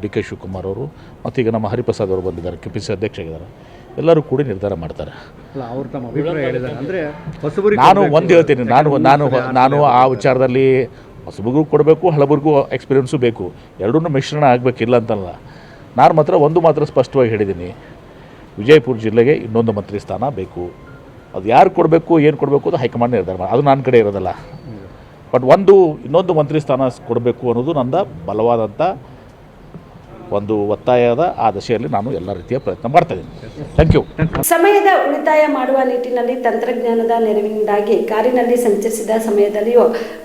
DK ಶಿವಕುಮಾರ್ ಅವರು ಮತ್ತು ಈಗ ನಮ್ಮ ಹರಿಪ್ರಸಾದ್ ಅವರು ಬಂದಿದ್ದಾರೆ, KPCC ಅಧ್ಯಕ್ಷರಾಗಿದ್ದಾರೆ. ಎಲ್ಲರೂ ಕೂಡಿ ನಿರ್ಧಾರ ಮಾಡ್ತಾರೆ. ನಾನು ಒಂದು ಹೇಳ್ತೀನಿ, ನಾನು ಆ ವಿಚಾರದಲ್ಲಿ ಹೊಸಬರಿಗೂ ಕೊಡಬೇಕು, ಹಳಬರಿಗೂ ಎಕ್ಸ್ಪೀರಿಯನ್ಸು ಬೇಕು, ಎರಡೂ ಮಿಶ್ರಣ ಆಗಬೇಕಿಲ್ಲ ಅಂತಲ್ಲ. ನಾನು ಮಾತ್ರ ಸ್ಪಷ್ಟವಾಗಿ ಹೇಳಿದ್ದೀನಿ, ವಿಜಯಪುರ ಜಿಲ್ಲೆಗೆ ಇನ್ನೊಂದು ಮಂತ್ರಿ ಸ್ಥಾನ ಬೇಕು. ಅದು ಯಾರು ಕೊಡಬೇಕು, ಏನು ಕೊಡಬೇಕು ಅದು ಹೈಕಮಾಂಡ್ ನಿರ್ಧಾರ ಮಾಡಿ, ಅದು ನನ್ನ ಕಡೆ ಇರೋದಲ್ಲ. ಬಟ್ ಇನ್ನೊಂದು ಮಂತ್ರಿ ಸ್ಥಾನ ಕೊಡಬೇಕು ಅನ್ನೋದು ನನ್ನ ಬಲವಾದಂಥ ಒಂದು ಒತ್ತಾಯದ ಆ ದಿಶೆಯಲ್ಲಿ ನಾನು ಎಲ್ಲ ರೀತಿಯ ಪ್ರಯತ್ನ ಮಾಡ್ತಾ ಇದ್ದೀನಿ. Thank you. ಸಮಯದ ಉಳಿತಾಯ ಮಾಡುವ ನಿಟ್ಟಿನಲ್ಲಿ ತಂತ್ರಜ್ಞಾನದ ನೆರವಿನಿಂದಾಗಿ ಕಾರಿನಲ್ಲಿ ಸಂಚರಿಸಿದ ಸಮಯದಲ್ಲಿಯೂ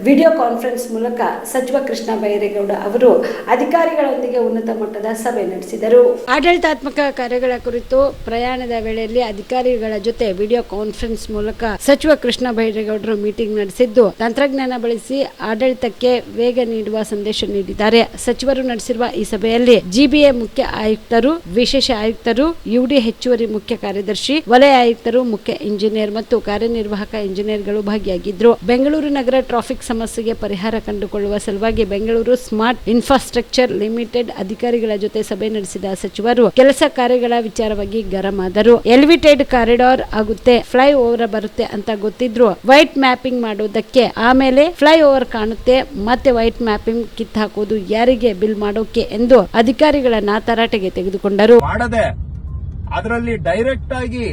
ವಿಡಿಯೋ ಕಾನ್ಫರೆನ್ಸ್ ಮೂಲಕ ಸಚಿವ ಕೃಷ್ಣ ಬೈರೇಗೌಡ ಅವರು ಅಧಿಕಾರಿಗಳೊಂದಿಗೆ ಉನ್ನತ ಮಟ್ಟದ ಸಭೆ ನಡೆಸಿದರು. ಆಡಳಿತಾತ್ಮಕ ಕಾರ್ಯಗಳ ಕುರಿತು ಪ್ರಯಾಣದ ವೇಳೆಯಲ್ಲಿ ಅಧಿಕಾರಿಗಳ ಜೊತೆ ವಿಡಿಯೋ ಕಾನ್ಫರೆನ್ಸ್ ಮೂಲಕ ಸಚಿವ ಕೃಷ್ಣ ಬೈರೇಗೌಡರು ಮೀಟಿಂಗ್ ನಡೆಸಿದ್ದು, ತಂತ್ರಜ್ಞಾನ ಬಳಸಿ ಆಡಳಿತಕ್ಕೆ ವೇಗ ನೀಡುವ ಸಂದೇಶ ನೀಡಿದ್ದಾರೆ. ಸಚಿವರು ನಡೆಸಿರುವ ಈ ಸಭೆಯಲ್ಲಿ GBA ಮುಖ್ಯ ಆಯುಕ್ತರು, ವಿಶೇಷ ಆಯುಕ್ತರು, UD ಹೆಚ್ಚುವರಿ ಮುಖ್ಯ ಕಾರ್ಯದರ್ಶಿ, ವಲಯ ಆಯುಕ್ತರು, ಮುಖ್ಯ ಇಂಜಿನಿಯರ್ ಮತ್ತು ಕಾರ್ಯನಿರ್ವಾಹಕ ಇಂಜಿನಿಯರ್ಗಳು ಭಾಗಿಯಾಗಿದ್ದರು. ಬೆಂಗಳೂರು ನಗರ ಟ್ರಾಫಿಕ್ ಸಮಸ್ಯೆಗೆ ಪರಿಹಾರ ಕಂಡುಕೊಳ್ಳುವ ಸಲುವಾಗಿ ಬೆಂಗಳೂರು ಸ್ಮಾರ್ಟ್ ಇನ್ಫ್ರಾಸ್ಟ್ರಕ್ಚರ್ ಲಿಮಿಟೆಡ್ ಅಧಿಕಾರಿಗಳ ಜೊತೆ ಸಭೆ ನಡೆಸಿದ ಸಚಿವರು ಕೆಲಸ ಕಾರ್ಯಗಳ ವಿಚಾರವಾಗಿ ಗರಂ ಆದರು. ಎಲಿವೇಟೆಡ್ ಕಾರಿಡಾರ್ ಆಗುತ್ತೆ, ಫ್ಲೈ ಓವರ್ ಬರುತ್ತೆ ಅಂತ ಗೊತ್ತಿದ್ರು ವೈಟ್ ಮ್ಯಾಪಿಂಗ್ ಮಾಡೋದಕ್ಕೆ, ಆಮೇಲೆ ಫ್ಲೈ ಓವರ್ ಕಾಣುತ್ತೆ, ಮತ್ತೆ ವೈಟ್ ಮ್ಯಾಪಿಂಗ್ ಕಿತ್ತು ಹಾಕೋದು ಯಾರಿಗೆ ಬಿಲ್ ಮಾಡೋಕೆ ಎಂದು ಅಧಿಕಾರಿಗಳನ್ನ ತರಾಟೆಗೆ ತೆಗೆದುಕೊಂಡರು. ಮಾಡದೆ ಅದರಲ್ಲಿ ಡೈರೆಕ್ಟ್ ಆಗಿ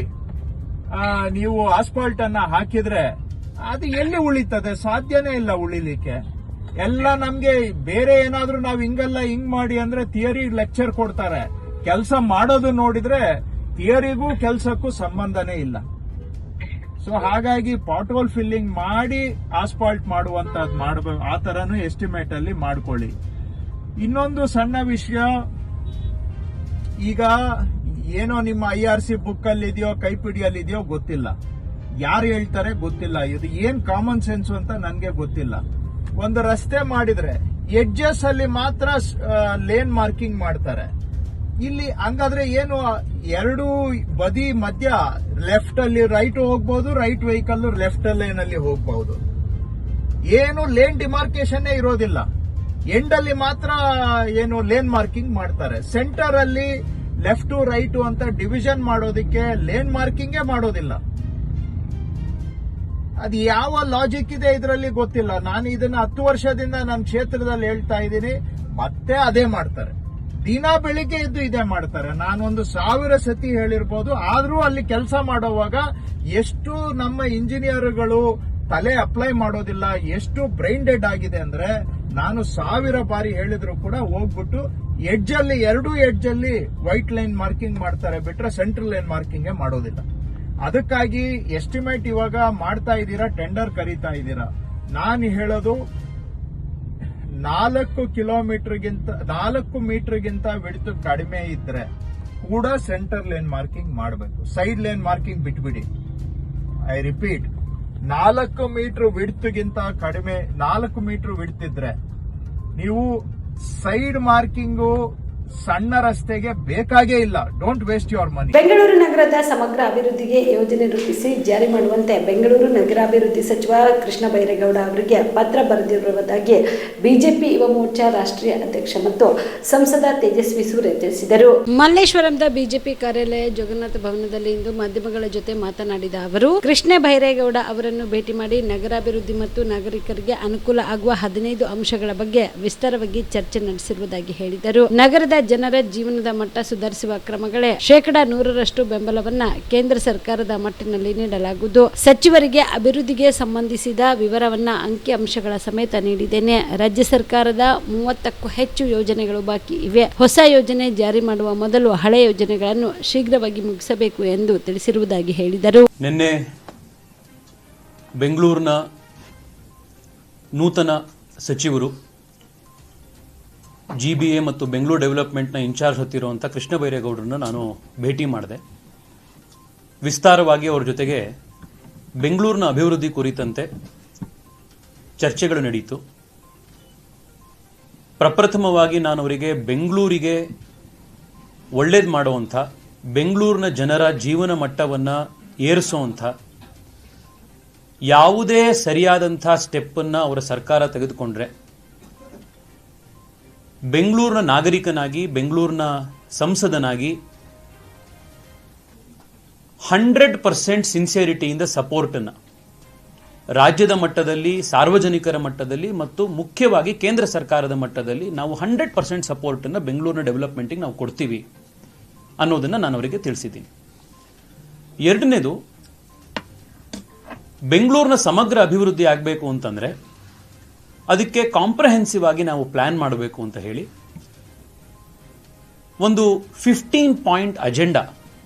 ನೀವು ಆಸ್ಫಾಲ್ಟ್ ಅನ್ನ ಹಾಕಿದ್ರೆ ಅದು ಎಲ್ಲಿ ಉಳಿತದೆ? ಸಾಧ್ಯನೇ ಇಲ್ಲ ಉಳಿಲಿಕ್ಕೆ. ಎಲ್ಲ ನಮ್ಗೆ ಬೇರೆ ಏನಾದ್ರೂ ನಾವ್ ಹಿಂಗಲ್ಲ ಹಿಂಗ್ ಮಾಡಿ ಅಂದ್ರೆ ಥಿಯರಿ ಲೆಕ್ಚರ್ ಕೊಡ್ತಾರೆ. ಕೆಲಸ ಮಾಡೋದು ನೋಡಿದ್ರೆ ಥಿಯರಿಗೂ ಕೆಲಸಕ್ಕೂ ಸಂಬಂಧನೇ ಇಲ್ಲ. ಸೊ ಹಾಗಾಗಿ ಪಾಟ್ಹೋಲ್ ಫಿಲ್ಲಿಂಗ್ ಮಾಡಿ ಆಸ್ಫಾಲ್ಟ್ ಮಾಡುವಂತದ್ದು ಮಾಡಬೇಕು. ಆ ತರನು ಎಸ್ಟಿಮೇಟ್ ಅಲ್ಲಿ ಮಾಡ್ಕೊಳ್ಳಿ. ಇನ್ನೊಂದು ಸಣ್ಣ ವಿಷಯ, ಈಗ ಏನೋ ನಿಮ್ಮ IRC ಬುಕ್ ಅಲ್ಲಿ ಇದೆಯೋ ಕೈಪಿಡಿಯಲ್ಲಿ ಇದೆಯೋ ಗೊತ್ತಿಲ್ಲ, ಯಾರು ಹೇಳ್ತಾರೆ ಗೊತ್ತಿಲ್ಲ, ಇದು ಏನ್ ಕಾಮನ್ ಸೆನ್ಸ್ ಅಂತ ನನ್ಗೆ ಗೊತ್ತಿಲ್ಲ. ಒಂದು ರಸ್ತೆ ಮಾಡಿದ್ರೆ ಎಡ್ಜಸ್ ಅಲ್ಲಿ ಮಾತ್ರ ಲೇನ್ ಮಾರ್ಕಿಂಗ್ ಮಾಡ್ತಾರೆ. ಇಲ್ಲಿ ಹಂಗಾದ್ರೆ ಏನು, ಎರಡು ಬದಿ ಮಧ್ಯ ಲೆಫ್ಟ್ ಅಲ್ಲಿ ರೈಟ್ ಹೋಗ್ಬಹುದು, ರೈಟ್ ವೆಹಿಕಲ್ ಲೆಫ್ಟ್ ಲೇನ್ ಅಲ್ಲಿ ಹೋಗ್ಬಹುದು. ಏನು ಲೇನ್ ಡಿಮಾರ್ಕೇಶನ್ ಇರೋದಿಲ್ಲ, ಎಂಡ್ ಅಲ್ಲಿ ಮಾತ್ರ ಏನು ಲೇನ್ ಮಾರ್ಕಿಂಗ್ ಮಾಡ್ತಾರೆ. ಸೆಂಟರ್ ಅಲ್ಲಿ ಲೆಫ್ಟ್ ರೈಟ್ ಅಂತ ಡಿವಿಷನ್ ಮಾಡೋದಕ್ಕೆ ಲೇನ್ ಮಾರ್ಕಿಂಗೇ ಮಾಡೋದಿಲ್ಲ. ಅದು ಯಾವ ಲಾಜಿಕ್ ಇದೆ ಇದರಲ್ಲಿ ಗೊತ್ತಿಲ್ಲ. ನಾನು ಇದನ್ನ 10 ವರ್ಷದಿಂದ ನನ್ನ ಕ್ಷೇತ್ರದಲ್ಲಿ ಹೇಳ್ತಾ ಇದ್ದೀನಿ, ಮತ್ತೆ ಅದೇ ಮಾಡ್ತಾರೆ. ದಿನ ಬೆಳಿಗ್ಗೆ ಎದ್ದು ಇದೇ ಮಾಡ್ತಾರೆ. ನಾನೊಂದು 1000 ಸತಿ ಹೇಳಿರ್ಬೋದು, ಆದ್ರೂ ಅಲ್ಲಿ ಕೆಲಸ ಮಾಡುವಾಗ ಎಷ್ಟು ನಮ್ಮ ಇಂಜಿನಿಯರ್ಗಳು ತಲೆ ಅಪ್ಲೈ ಮಾಡೋದಿಲ್ಲ, ಎಷ್ಟು ಬ್ರೈನ್ ಡೆಡ್ ಆಗಿದೆ ಅಂದ್ರೆ, ನಾನು 1000 ಬಾರಿ ಹೇಳಿದ್ರು ಕೂಡ ಹೋಗ್ಬಿಟ್ಟು ಎಡ್ಜ್ ಅಲ್ಲಿ, ಎರಡು ಎಡ್ಜ್ ಅಲ್ಲಿ ವೈಟ್ ಲೈನ್ ಮಾರ್ಕಿಂಗ್ ಮಾಡ್ತಾರೆ ಬಿಟ್ರೆ ಸೆಂಟ್ರಲ್ ಲೈನ್ ಮಾರ್ಕಿಂಗ್ ಮಾಡೋದಿಲ್ಲ. ಅದಕ್ಕಾಗಿ ಎಸ್ಟಿಮೇಟ್ ಇವಾಗ ಮಾಡ್ತಾ ಇದ್ದೀರಾ, ಟೆಂಡರ್ ಕರೀತಾ ಇದ್ದೀರಾ. ನಾನು ಹೇಳೋದು 4 ಮೀಟರ್ಗಿಂತ ವಿಡ್ತ್ ಕಡಿಮೆ ಇದ್ರೆ ಕೂಡ ಸೆಂಟರ್ ಲೈನ್ ಮಾರ್ಕಿಂಗ್ ಮಾಡಬೇಕು. ಸೈಡ್ ಲೈನ್ ಮಾರ್ಕಿಂಗ್ ಬಿಟ್ಬಿಡಿ. ಐ ರಿಪೀಟ್, 4 ಮೀಟರ್ ವಿಡ್ತ್ಗಿಂತ ಕಡಿಮೆ, 4 ಮೀಟರ್ ವಿಡ್ತ್ ಇದ್ರೆ ನೀವು ಸೈಡ್ ಮಾರ್ಕಿಂಗು ಸಣ್ಣ ರಸ್ತೆಗೆ ಬೇಕಾಗೇ ಇಲ್ಲ. Don't waste your money. Bengaluru ನಗರದ ಸಮಗ್ರ ಅಭಿವೃದ್ಧಿಗೆ ಯೋಜನೆ ರೂಪಿಸಿ ಜಾರಿ ಮಾಡುವಂತೆ ಬೆಂಗಳೂರು ನಗರಾಭಿವೃದ್ಧಿ ಸಚಿವ ಕೃಷ್ಣ ಬೈರೇಗೌಡ ಅವರಿಗೆ ಪತ್ರ ಬರೆದಿರುವುದಾಗಿ ಬಿಜೆಪಿ ಯುವ ಮೋರ್ಚಾ ರಾಷ್ಟ್ರೀಯ ಅಧ್ಯಕ್ಷ ಮತ್ತು ಸಂಸದ ತೇಜಸ್ವಿ ಸೂರ್ಯ ತಿಳಿಸಿದರು. ಮಲ್ಲೇಶ್ವರಂದ ಬಿಜೆಪಿ ಕಾರ್ಯಾಲಯ ಜಗನ್ನಾಥ ಭವನದಲ್ಲಿ ಇಂದು ಮಾಧ್ಯಮಗಳ ಜೊತೆ ಮಾತನಾಡಿದ ಅವರು, ಕೃಷ್ಣ ಬೈರೇಗೌಡ ಅವರನ್ನು ಭೇಟಿ ಮಾಡಿ ನಗರಾಭಿವೃದ್ಧಿ ಮತ್ತು ನಾಗರಿಕರಿಗೆ ಅನುಕೂಲ ಆಗುವ 15 ಅಂಶಗಳ ಬಗ್ಗೆ ವಿಸ್ತಾರವಾಗಿ ಚರ್ಚೆ ನಡೆಸಿರುವುದಾಗಿ ಹೇಳಿದರು. ನಗರದ ಜನರ ಜೀವನದ ಮಟ್ಟ ಸುಧಾರಿಸುವ ಕ್ರಮಗಳೇ 100% ಬೆಂಬಲವನ್ನ ಕೇಂದ್ರ ಸರ್ಕಾರದ ಮಟ್ಟಿನಲ್ಲಿ ನೀಡಲಾಗುವುದು. ಸಚಿವರಿಗೆ ಅಭಿವೃದ್ಧಿಗೆ ಸಂಬಂಧಿಸಿದ ವಿವರವನ್ನ ಅಂಕಿ ಅಂಶಗಳ ಸಮೇತ ನೀಡಿದ್ದೇನೆ. ರಾಜ್ಯ ಸರ್ಕಾರದ 30ಕ್ಕೂ ಹೆಚ್ಚು ಯೋಜನೆಗಳು ಬಾಕಿ ಇವೆ. ಹೊಸ ಯೋಜನೆ ಜಾರಿ ಮಾಡುವ ಮೊದಲು ಹಳೆ ಯೋಜನೆಗಳನ್ನು ಶೀಘ್ರವಾಗಿ ಮುಗಿಸಬೇಕು ಎಂದು ತಿಳಿಸಿರುವುದಾಗಿ ಹೇಳಿದರು. ನಿನ್ನೆ ಬೆಂಗಳೂರಿನ ನೂತನ ಸಚಿವರು GBA ಮತ್ತು ಬೆಂಗಳೂರು ಡೆವಲಪ್ಮೆಂಟ್ನ ಇನ್ಚಾರ್ಜ್ ಹೊತ್ತಿರುವಂಥ ಕೃಷ್ಣ ಬೈರೇಗೌಡರನ್ನು ನಾನು ಭೇಟಿ ಮಾಡಿದೆ. ವಿಸ್ತಾರವಾಗಿ ಅವರ ಜೊತೆಗೆ ಬೆಂಗಳೂರಿನ ಅಭಿವೃದ್ಧಿ ಕುರಿತಂತೆ ಚರ್ಚೆಗಳು ನಡೆಯಿತು. ಪ್ರಪ್ರಥಮವಾಗಿ ನಾನು ಅವರಿಗೆ ಬೆಂಗಳೂರಿಗೆ ಒಳ್ಳೇದು ಮಾಡುವಂಥ, ಬೆಂಗಳೂರಿನ ಜನರ ಜೀವನ ಮಟ್ಟವನ್ನು ಏರಿಸುವಂಥ ಯಾವುದೇ ಸರಿಯಾದಂಥ ಸ್ಟೆಪ್ಪನ್ನು ಅವರ ಸರ್ಕಾರ ತೆಗೆದುಕೊಂಡ್ರೆ ಬೆಂಗಳೂರಿನ ನಾಗರಿಕನಾಗಿ, ಬೆಂಗಳೂರಿನ ಸಂಸದನಾಗಿ 100% ಸಿನ್ಸಿಯರಿಟಿಯಿಂದ ಸಪೋರ್ಟನ್ನು ರಾಜ್ಯದ ಮಟ್ಟದಲ್ಲಿ, ಸಾರ್ವಜನಿಕರ ಮಟ್ಟದಲ್ಲಿ ಮತ್ತು ಮುಖ್ಯವಾಗಿ ಕೇಂದ್ರ ಸರ್ಕಾರದ ಮಟ್ಟದಲ್ಲಿ ನಾವು 100% ಸಪೋರ್ಟನ್ನು ಬೆಂಗಳೂರಿನ ಡೆವಲಪ್ಮೆಂಟಿಗೆ ನಾವು ಕೊಡ್ತೀವಿ ಅನ್ನೋದನ್ನು ನಾನು ಅವರಿಗೆ ತಿಳಿಸಿದ್ದೀನಿ. ಎರಡನೇದು, ಬೆಂಗಳೂರಿನ ಸಮಗ್ರ ಅಭಿವೃದ್ಧಿ ಆಗಬೇಕು ಅಂತಂದರೆ ಅದಕ್ಕೆ ಕಾಂಪ್ರಹೆನ್ಸಿವ್ ಆಗಿ ನಾವು ಪ್ಲಾನ್ ಮಾಡಬೇಕು ಅಂತ ಹೇಳಿ ಒಂದು 15 ಪಾಯಿಂಟ್ ಅಜೆಂಡಾ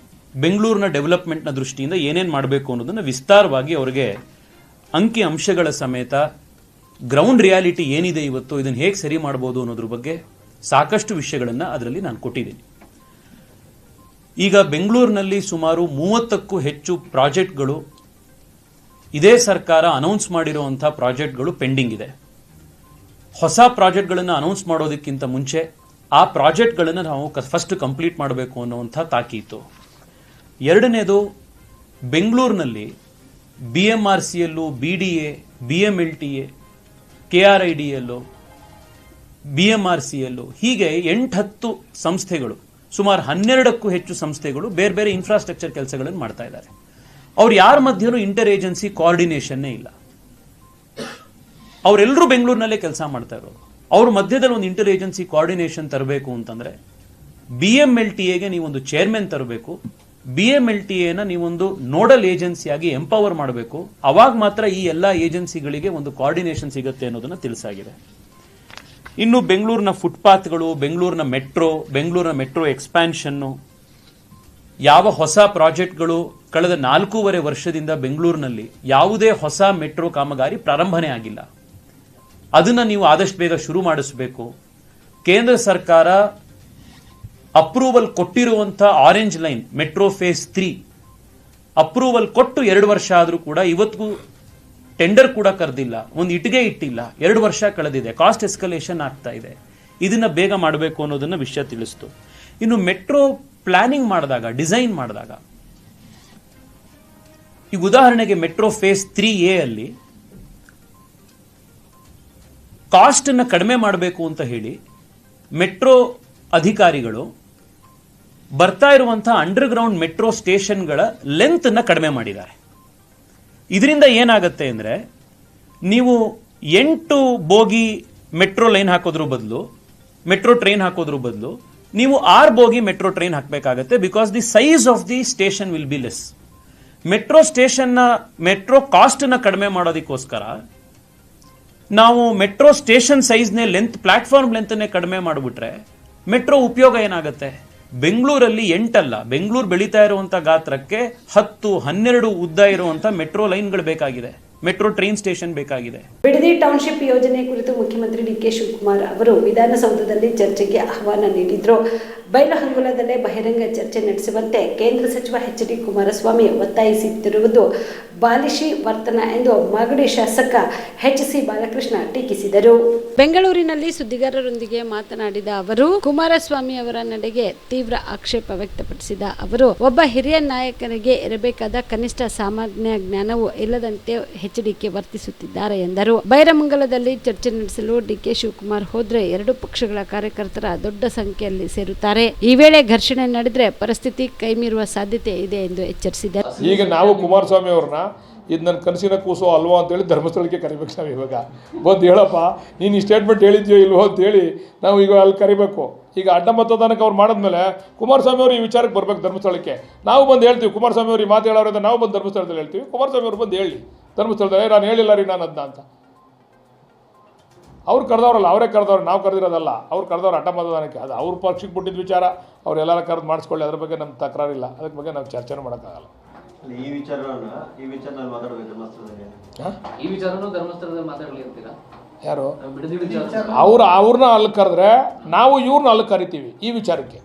ಬೆಂಗಳೂರಿನ ಡೆವಲಪ್ಮೆಂಟ್ನ ದೃಷ್ಟಿಯಿಂದ ಏನೇನು ಮಾಡಬೇಕು ಅನ್ನೋದನ್ನು ವಿಸ್ತಾರವಾಗಿ ಅವರಿಗೆ ಅಂಕಿ ಅಂಶಗಳ ಸಮೇತ ಗ್ರೌಂಡ್ ರಿಯಾಲಿಟಿ ಏನಿದೆ ಇವತ್ತು, ಇದನ್ನು ಹೇಗೆ ಸರಿ ಮಾಡ್ಬೋದು ಅನ್ನೋದ್ರ ಬಗ್ಗೆ ಸಾಕಷ್ಟು ವಿಷಯಗಳನ್ನು ಅದರಲ್ಲಿ ನಾನು ಕೊಟ್ಟಿದ್ದೀನಿ. ಈಗ ಬೆಂಗಳೂರಿನಲ್ಲಿ ಸುಮಾರು 30ಕ್ಕೂ ಹೆಚ್ಚು ಪ್ರಾಜೆಕ್ಟ್ಗಳು, ಇದೇ ಸರ್ಕಾರ ಅನೌನ್ಸ್ ಮಾಡಿರುವಂಥ ಪ್ರಾಜೆಕ್ಟ್ಗಳು ಪೆಂಡಿಂಗ್ ಇದೆ. ಹೊಸ ಪ್ರಾಜೆಕ್ಟ್ಗಳನ್ನು ಅನೌನ್ಸ್ ಮಾಡೋದಕ್ಕಿಂತ ಮುಂಚೆ ಆ ಪ್ರಾಜೆಕ್ಟ್ಗಳನ್ನು ನಾವು ಫಸ್ಟ್ ಕಂಪ್ಲೀಟ್ ಮಾಡಬೇಕು ಅನ್ನುವಂಥ ತಾಕೀತು. ಎರಡನೇದು, ಬೆಂಗಳೂರಿನಲ್ಲಿ BMRCಯಲ್ಲೂ, BDA, BMLTA, KRIDಯಲ್ಲೂ, BMRCಯಲ್ಲೂ ಹೀಗೆ 8-10 ಸಂಸ್ಥೆಗಳು, ಸುಮಾರು 12ಕ್ಕೂ ಹೆಚ್ಚು ಸಂಸ್ಥೆಗಳು ಬೇರೆ ಬೇರೆ ಇನ್ಫ್ರಾಸ್ಟ್ರಕ್ಚರ್ ಕೆಲಸಗಳನ್ನು ಮಾಡ್ತಾ ಇದ್ದಾರೆ. ಅವ್ರು ಯಾರ ಮಧ್ಯೆಯೂ ಇಂಟರ್ ಏಜೆನ್ಸಿ ಕೋಆರ್ಡಿನೇಷನ್ನೇ ಇಲ್ಲ. ಅವರೆಲ್ಲರೂ ಬೆಂಗಳೂರಿನಲ್ಲೇ ಕೆಲಸ ಮಾಡ್ತಾ ಇರೋರು. ಅವ್ರ ಮಧ್ಯದಲ್ಲಿ ಒಂದು ಇಂಟರ್ ಏಜೆನ್ಸಿ ಕೋಆರ್ಡಿನೇಷನ್ ತರಬೇಕು ಅಂತಂದ್ರೆ BMLTAಗೆ ನೀವೊಂದು ಚೇರ್ಮನ್ ತರಬೇಕು, BMLTAನ ನೀವೊಂದು ನೋಡಲ್ ಏಜೆನ್ಸಿಯಾಗಿ ಎಂಪವರ್ ಮಾಡಬೇಕು. ಅವಾಗ ಮಾತ್ರ ಈ ಎಲ್ಲ ಏಜೆನ್ಸಿಗಳಿಗೆ ಒಂದು ಕೋಆರ್ಡಿನೇಷನ್ ಸಿಗುತ್ತೆ ಅನ್ನೋದನ್ನ ತಿಳಿಸಾಗಿದೆ. ಇನ್ನು ಬೆಂಗಳೂರಿನ ಫುಟ್ಪಾತ್ಗಳು, ಬೆಂಗಳೂರಿನ ಮೆಟ್ರೋ ಎಕ್ಸ್ಪ್ಯಾನ್ಷನ್ನು, ಯಾವ ಹೊಸ ಪ್ರಾಜೆಕ್ಟ್ಗಳು ಕಳೆದ 4.5 ವರ್ಷದಿಂದ ಬೆಂಗಳೂರಿನಲ್ಲಿ ಯಾವುದೇ ಹೊಸ ಮೆಟ್ರೋ ಕಾಮಗಾರಿ ಪ್ರಾರಂಭನೇ ಆಗಿಲ್ಲ. ಅದನ್ನು ನೀವು ಆದಷ್ಟು ಬೇಗ ಶುರು ಮಾಡಿಸಬೇಕು. ಕೇಂದ್ರ ಸರ್ಕಾರ ಅಪ್ರೂವಲ್ ಕೊಟ್ಟಿರುವಂಥ orange line metro phase 3 approval ಕೊಟ್ಟು 2 ವರ್ಷ ಆದರೂ ಕೂಡ ಇವತ್ತಿಗೂ ಟೆಂಡರ್ ಕೂಡ ಕರೆದಿಲ್ಲ, ಒಂದು ಇಟ್ಟಿಗೆ ಇಟ್ಟಿಲ್ಲ. 2 ವರ್ಷ ಕಳೆದಿದೆ, ಕಾಸ್ಟ್ ಎಸ್ಕಲೇಷನ್ ಆಗ್ತಾ ಇದೆ. ಇದನ್ನ ಬೇಗ ಮಾಡಬೇಕು ಅನ್ನೋದನ್ನ ವಿಷಯ ತಿಳಿಸ್ತು. ಇನ್ನು ಮೆಟ್ರೋ ಪ್ಲಾನಿಂಗ್ ಮಾಡಿದಾಗ, ಡಿಸೈನ್ ಮಾಡಿದಾಗ, ಈಗ ಉದಾಹರಣೆಗೆ ಮೆಟ್ರೋ ಫೇಸ್ 3A ಅಲ್ಲಿ ಕಾಸ್ಟ್ ಅನ್ನ ಕಡಿಮೆ ಮಾಡಬೇಕು ಅಂತ ಹೇಳಿ ಮೆಟ್ರೋ ಅಧಿಕಾರಿಗಳು ಬರ್ತಾ ಇರುವಂತಹ ಅಂಡರ್ ಗ್ರೌಂಡ್ ಮೆಟ್ರೋ ಸ್ಟೇಷನ್ಗಳ ಲೆಂತ್ ಅನ್ನ ಕಡಿಮೆ ಮಾಡಿದ್ದಾರೆ. ಇದರಿಂದ ಏನಾಗುತ್ತೆ ಅಂದ್ರೆ, ನೀವು 8 ಬೋಗಿ ಮೆಟ್ರೋ ಲೈನ್ ಹಾಕೋದ್ರ ಬದಲು, ಮೆಟ್ರೋ ಟ್ರೈನ್ ಹಾಕೋದ್ರ ಬದಲು ನೀವು 6 ಬೋಗಿ ಮೆಟ್ರೋ ಟ್ರೈನ್ ಹಾಕಬೇಕಾಗತ್ತೆ. Because the size of the station will be less. Metro ಸ್ಟೇಷನ್ನ ಮೆಟ್ರೋ ಕಾಸ್ಟ್ ನ ಕಡಿಮೆ ಮಾಡೋದಕ್ಕೋಸ್ಕರ ನಾವು ಮೆಟ್ರೋ ಸ್ಟೇಷನ್ ಸೈಜ್ನೇ ಲೆಂತ್, ಪ್ಲಾಟ್ಫಾರ್ಮ್ ಲೆಂತ್ನೇ ಕಡಿಮೆ ಮಾಡಿಬಿಟ್ರೆ ಮೆಟ್ರೋ ಉಪಯೋಗ ಏನಾಗುತ್ತೆ? ಬೆಂಗಳೂರಲ್ಲಿ 8 ಅಲ್ಲ, ಬೆಂಗಳೂರು ಬೆಳೀತಾ ಇರುವಂತ ಗಾತ್ರಕ್ಕೆ 10, 12 ಉದ್ದ ಇರುವಂತ ಮೆಟ್ರೋ ಲೈನ್ಗಳು ಬೇಕಾಗಿದೆ, ಮೆಟ್ರೋ ಟ್ರೈನ್ ಸ್ಟೇಷನ್ ಬೇಕಾಗಿದೆ. ಬಿಡದಿ ಟೌನ್ಶಿಪ್ ಯೋಜನೆ ಕುರಿತು ಮುಖ್ಯಮಂತ್ರಿ ಡಿ.ಕೆ. ಶಿವಕುಮಾರ್ ಅವರು ವಿಧಾನಸೌಧದಲ್ಲಿ ಚರ್ಚೆಗೆ ಆಹ್ವಾನ ನೀಡಿದ್ರು. ಬೈಲಹೊಂಗಲದಲ್ಲೇ ಬಹಿರಂಗ ಚರ್ಚೆ ನಡೆಸುವಂತೆ ಕೇಂದ್ರ ಸಚಿವ ಎಚ್.ಡಿ. ಕುಮಾರಸ್ವಾಮಿ ಒತ್ತಾಯಿಸುತ್ತಿರುವುದು ಬಾಲಿಶಿ ವರ್ತನ ಎಂದು ಮಾಗಡಿ ಶಾಸಕ ಎಚ್.ಸಿ. ಬಾಲಕೃಷ್ಣ ಟೀಕಿಸಿದರು. ಬೆಂಗಳೂರಿನಲ್ಲಿ ಸುದ್ದಿಗಾರರೊಂದಿಗೆ ಮಾತನಾಡಿದ ಅವರು, ಕುಮಾರಸ್ವಾಮಿ ಅವರ ನಡೆಗೆ ತೀವ್ರ ಆಕ್ಷೇಪ ವ್ಯಕ್ತಪಡಿಸಿದ ಅವರು, ಒಬ್ಬ ಹಿರಿಯ ನಾಯಕನಿಗೆ ಇರಬೇಕಾದ ಕನಿಷ್ಠ ಸಾಮಾನ್ಯ ಜ್ಞಾನವೂ ಇಲ್ಲದಂತೆ ಎಚ್.ಡಿ.ಕೆ ವರ್ತಿಸುತ್ತಿದ್ದಾರೆ ಎಂದರು. ಬೈರಮಂಗಲದಲ್ಲಿ ಚರ್ಚೆ ನಡೆಸಲು ಡಿ.ಕೆ. ಶಿವಕುಮಾರ್ ಹೋದ್ರೆ 2 ಪಕ್ಷಗಳ ಕಾರ್ಯಕರ್ತರ ದೊಡ್ಡ ಸಂಖ್ಯೆಯಲ್ಲಿ ಸೇರುತ್ತಾರೆ. ಈ ವೇಳೆ ಘರ್ಷಣೆ ನಡೆದರೆ ಪರಿಸ್ಥಿತಿ ಕೈಮೀರುವ ಸಾಧ್ಯತೆ ಇದೆ ಎಂದು ಎಚ್ಚರಿಸಿದರು. ಈಗ ನಾವು ಕುಮಾರಸ್ವಾಮಿ ಅವ್ರನ್ನ ಇದು ನನ್ನ ಕನಸಿನ ಕೂಸೋ ಅಲ್ವೋ ಅಂತೇಳಿ ಧರ್ಮಸ್ಥಳಕ್ಕೆ ಕರಿಬೇಕು. ನಾವು ಇವಾಗ ಬಂದು ಹೇಳಪ್ಪ, ನೀನು ಈ ಸ್ಟೇಟ್ಮೆಂಟ್ ಹೇಳಿದ್ಯೋ ಇಲ್ವೋ ಅಂತೇಳಿ ನಾವು ಈಗ ಅಲ್ಲಿ ಕರಿಬೇಕು. ಈಗ ಅಡ್ಡ ಮತದಾನಕ್ಕೆ ಅವ್ರು ಮಾಡಿದ್ಮೇಲೆ ಕುಮಾರಸ್ವಾಮಿ ಅವರು ಈ ವಿಚಾರಕ್ಕೆ ಬರ್ಬೇಕು ಧರ್ಮಸ್ಥಳಕ್ಕೆ. ನಾವು ಬಂದು ಹೇಳ್ತೀವಿ, ಕುಮಾರಸ್ವಾಮಿ ಅವರು ಈ ಮಾತು ಹೇಳೋರಿಂದ ನಾವು ಬಂದು ಧರ್ಮಸ್ಥಳದಲ್ಲಿ ಹೇಳ್ತೀವಿ, ಕುಮಾರಸ್ವಾಮಿ ಅವರು ಬಂದು ಹೇಳಿ ಧರ್ಮಸ್ಥಳದಲ್ಲಿ, ನಾನು ಹೇಳಿಲ್ಲ ರೀ ನಾನು ಅದನ್ನ ಅಂತ. ಅವ್ರು ಕರೆದವ್ರಲ್ಲ, ಅವರೇ ಕರೆದವ್ರು, ನಾವು ಕರೆದಿರೋದಲ್ಲ. ಅವ್ರು ಕರೆದವ್ರು ಅಡ್ಡ ಮತದಾನಕ್ಕೆ. ಅದು ಅವ್ರ ಪಕ್ಷಕ್ಕೆ ಬಿಟ್ಟಿದ್ದ ವಿಚಾರ, ಅವರೆಲ್ಲರ ಕರೆದು ಮಾಡಿಸ್ಕೊಳ್ಳಿ, ಅದ್ರ ಬಗ್ಗೆ ನಮ್ಮ ತಕರಾರಿಲ್ಲ, ಅದ್ರ ಬಗ್ಗೆ ನಾವು ಚರ್ಚೆನೂ ಮಾಡೋಕ್ಕಾಗಲ್ಲ. ಈ ವಿಚಾರದಲ್ಲಿ ಮಾತಾಡಬೇಕು ಧರ್ಮಸ್ಥಳದಲ್ಲಿ ಮಾತಾಡಲಿ ಅಂತೀರಾ? ಯಾರು ಅವ್ರನ್ನ ಅಲ್ಲಿ ಕರೆದ್ರೆ ನಾವು ಇವ್ರನ್ನ ಅಲ್ಲಿ ಕರಿತೀವಿ ಈ ವಿಚಾರಕ್ಕೆ.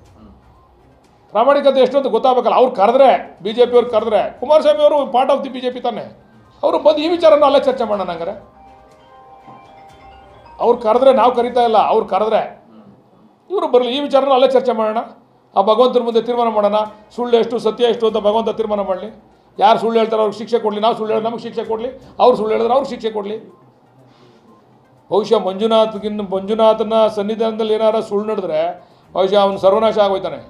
ಪ್ರಾಮಾಣಿಕತೆ ಎಷ್ಟು ಅಂತ ಗೊತ್ತಾಗಬೇಕಲ್ಲ. ಅವ್ರು ಕರೆದ್ರೆ, BJP ಅವ್ರು ಕರೆದ್ರೆ, ಕುಮಾರಸ್ವಾಮಿ ಅವರು ಪಾರ್ಟ್ ಆಫ್ ದಿ BJP ತಾನೆ, ಅವರು ಬಂದು ಈ ವಿಚಾರನ ಅಲ್ಲೇ ಚರ್ಚೆ ಮಾಡೋಣ. ಹಂಗಾರೆ ಅವ್ರು ಕರೆದ್ರೆ, ನಾವು ಕರಿತಾ ಇಲ್ಲ, ಅವ್ರು ಕರೆದ್ರೆ ಇವರು ಬರಲಿ, ಈ ವಿಚಾರನ ಅಲ್ಲೇ ಚರ್ಚೆ ಮಾಡೋಣ. ಆ ಭಗವಂತನ ಮುಂದೆ ತೀರ್ಮಾನ ಮಾಡೋಣ, ಸುಳ್ಳು ಎಷ್ಟು ಸತ್ಯ ಎಷ್ಟು ಅಂತ ಭಗವಂತ ತೀರ್ಮಾನ ಮಾಡಲಿ. ಯಾರು ಸುಳ್ಳು ಹೇಳ್ತಾರೆ ಅವ್ರಿಗೆ ಶಿಕ್ಷೆ ಕೊಡಲಿ, ನಾವು ಸುಳ್ಳು ಹೇಳಿದ್ರೆ ನಮಗೆ ಶಿಕ್ಷೆ ಕೊಡಲಿ, ಅವ್ರು ಸುಳ್ಳು ಹೇಳಿದ್ರೆ ಅವ್ರಿಗೆ ಶಿಕ್ಷೆ ಕೊಡಲಿ. ಬಹುಶಃ ಮಂಜುನಾಥನ ಸನ್ನಿಧಾನದಲ್ಲಿ ಏನಾರ ಸುಳ್ಳು ನಡೆದ್ರೆ ಬಹುಶಃ ಅವನು ಸರ್ವನಾಶ ಆಗೋಯ್ತಾನೆ.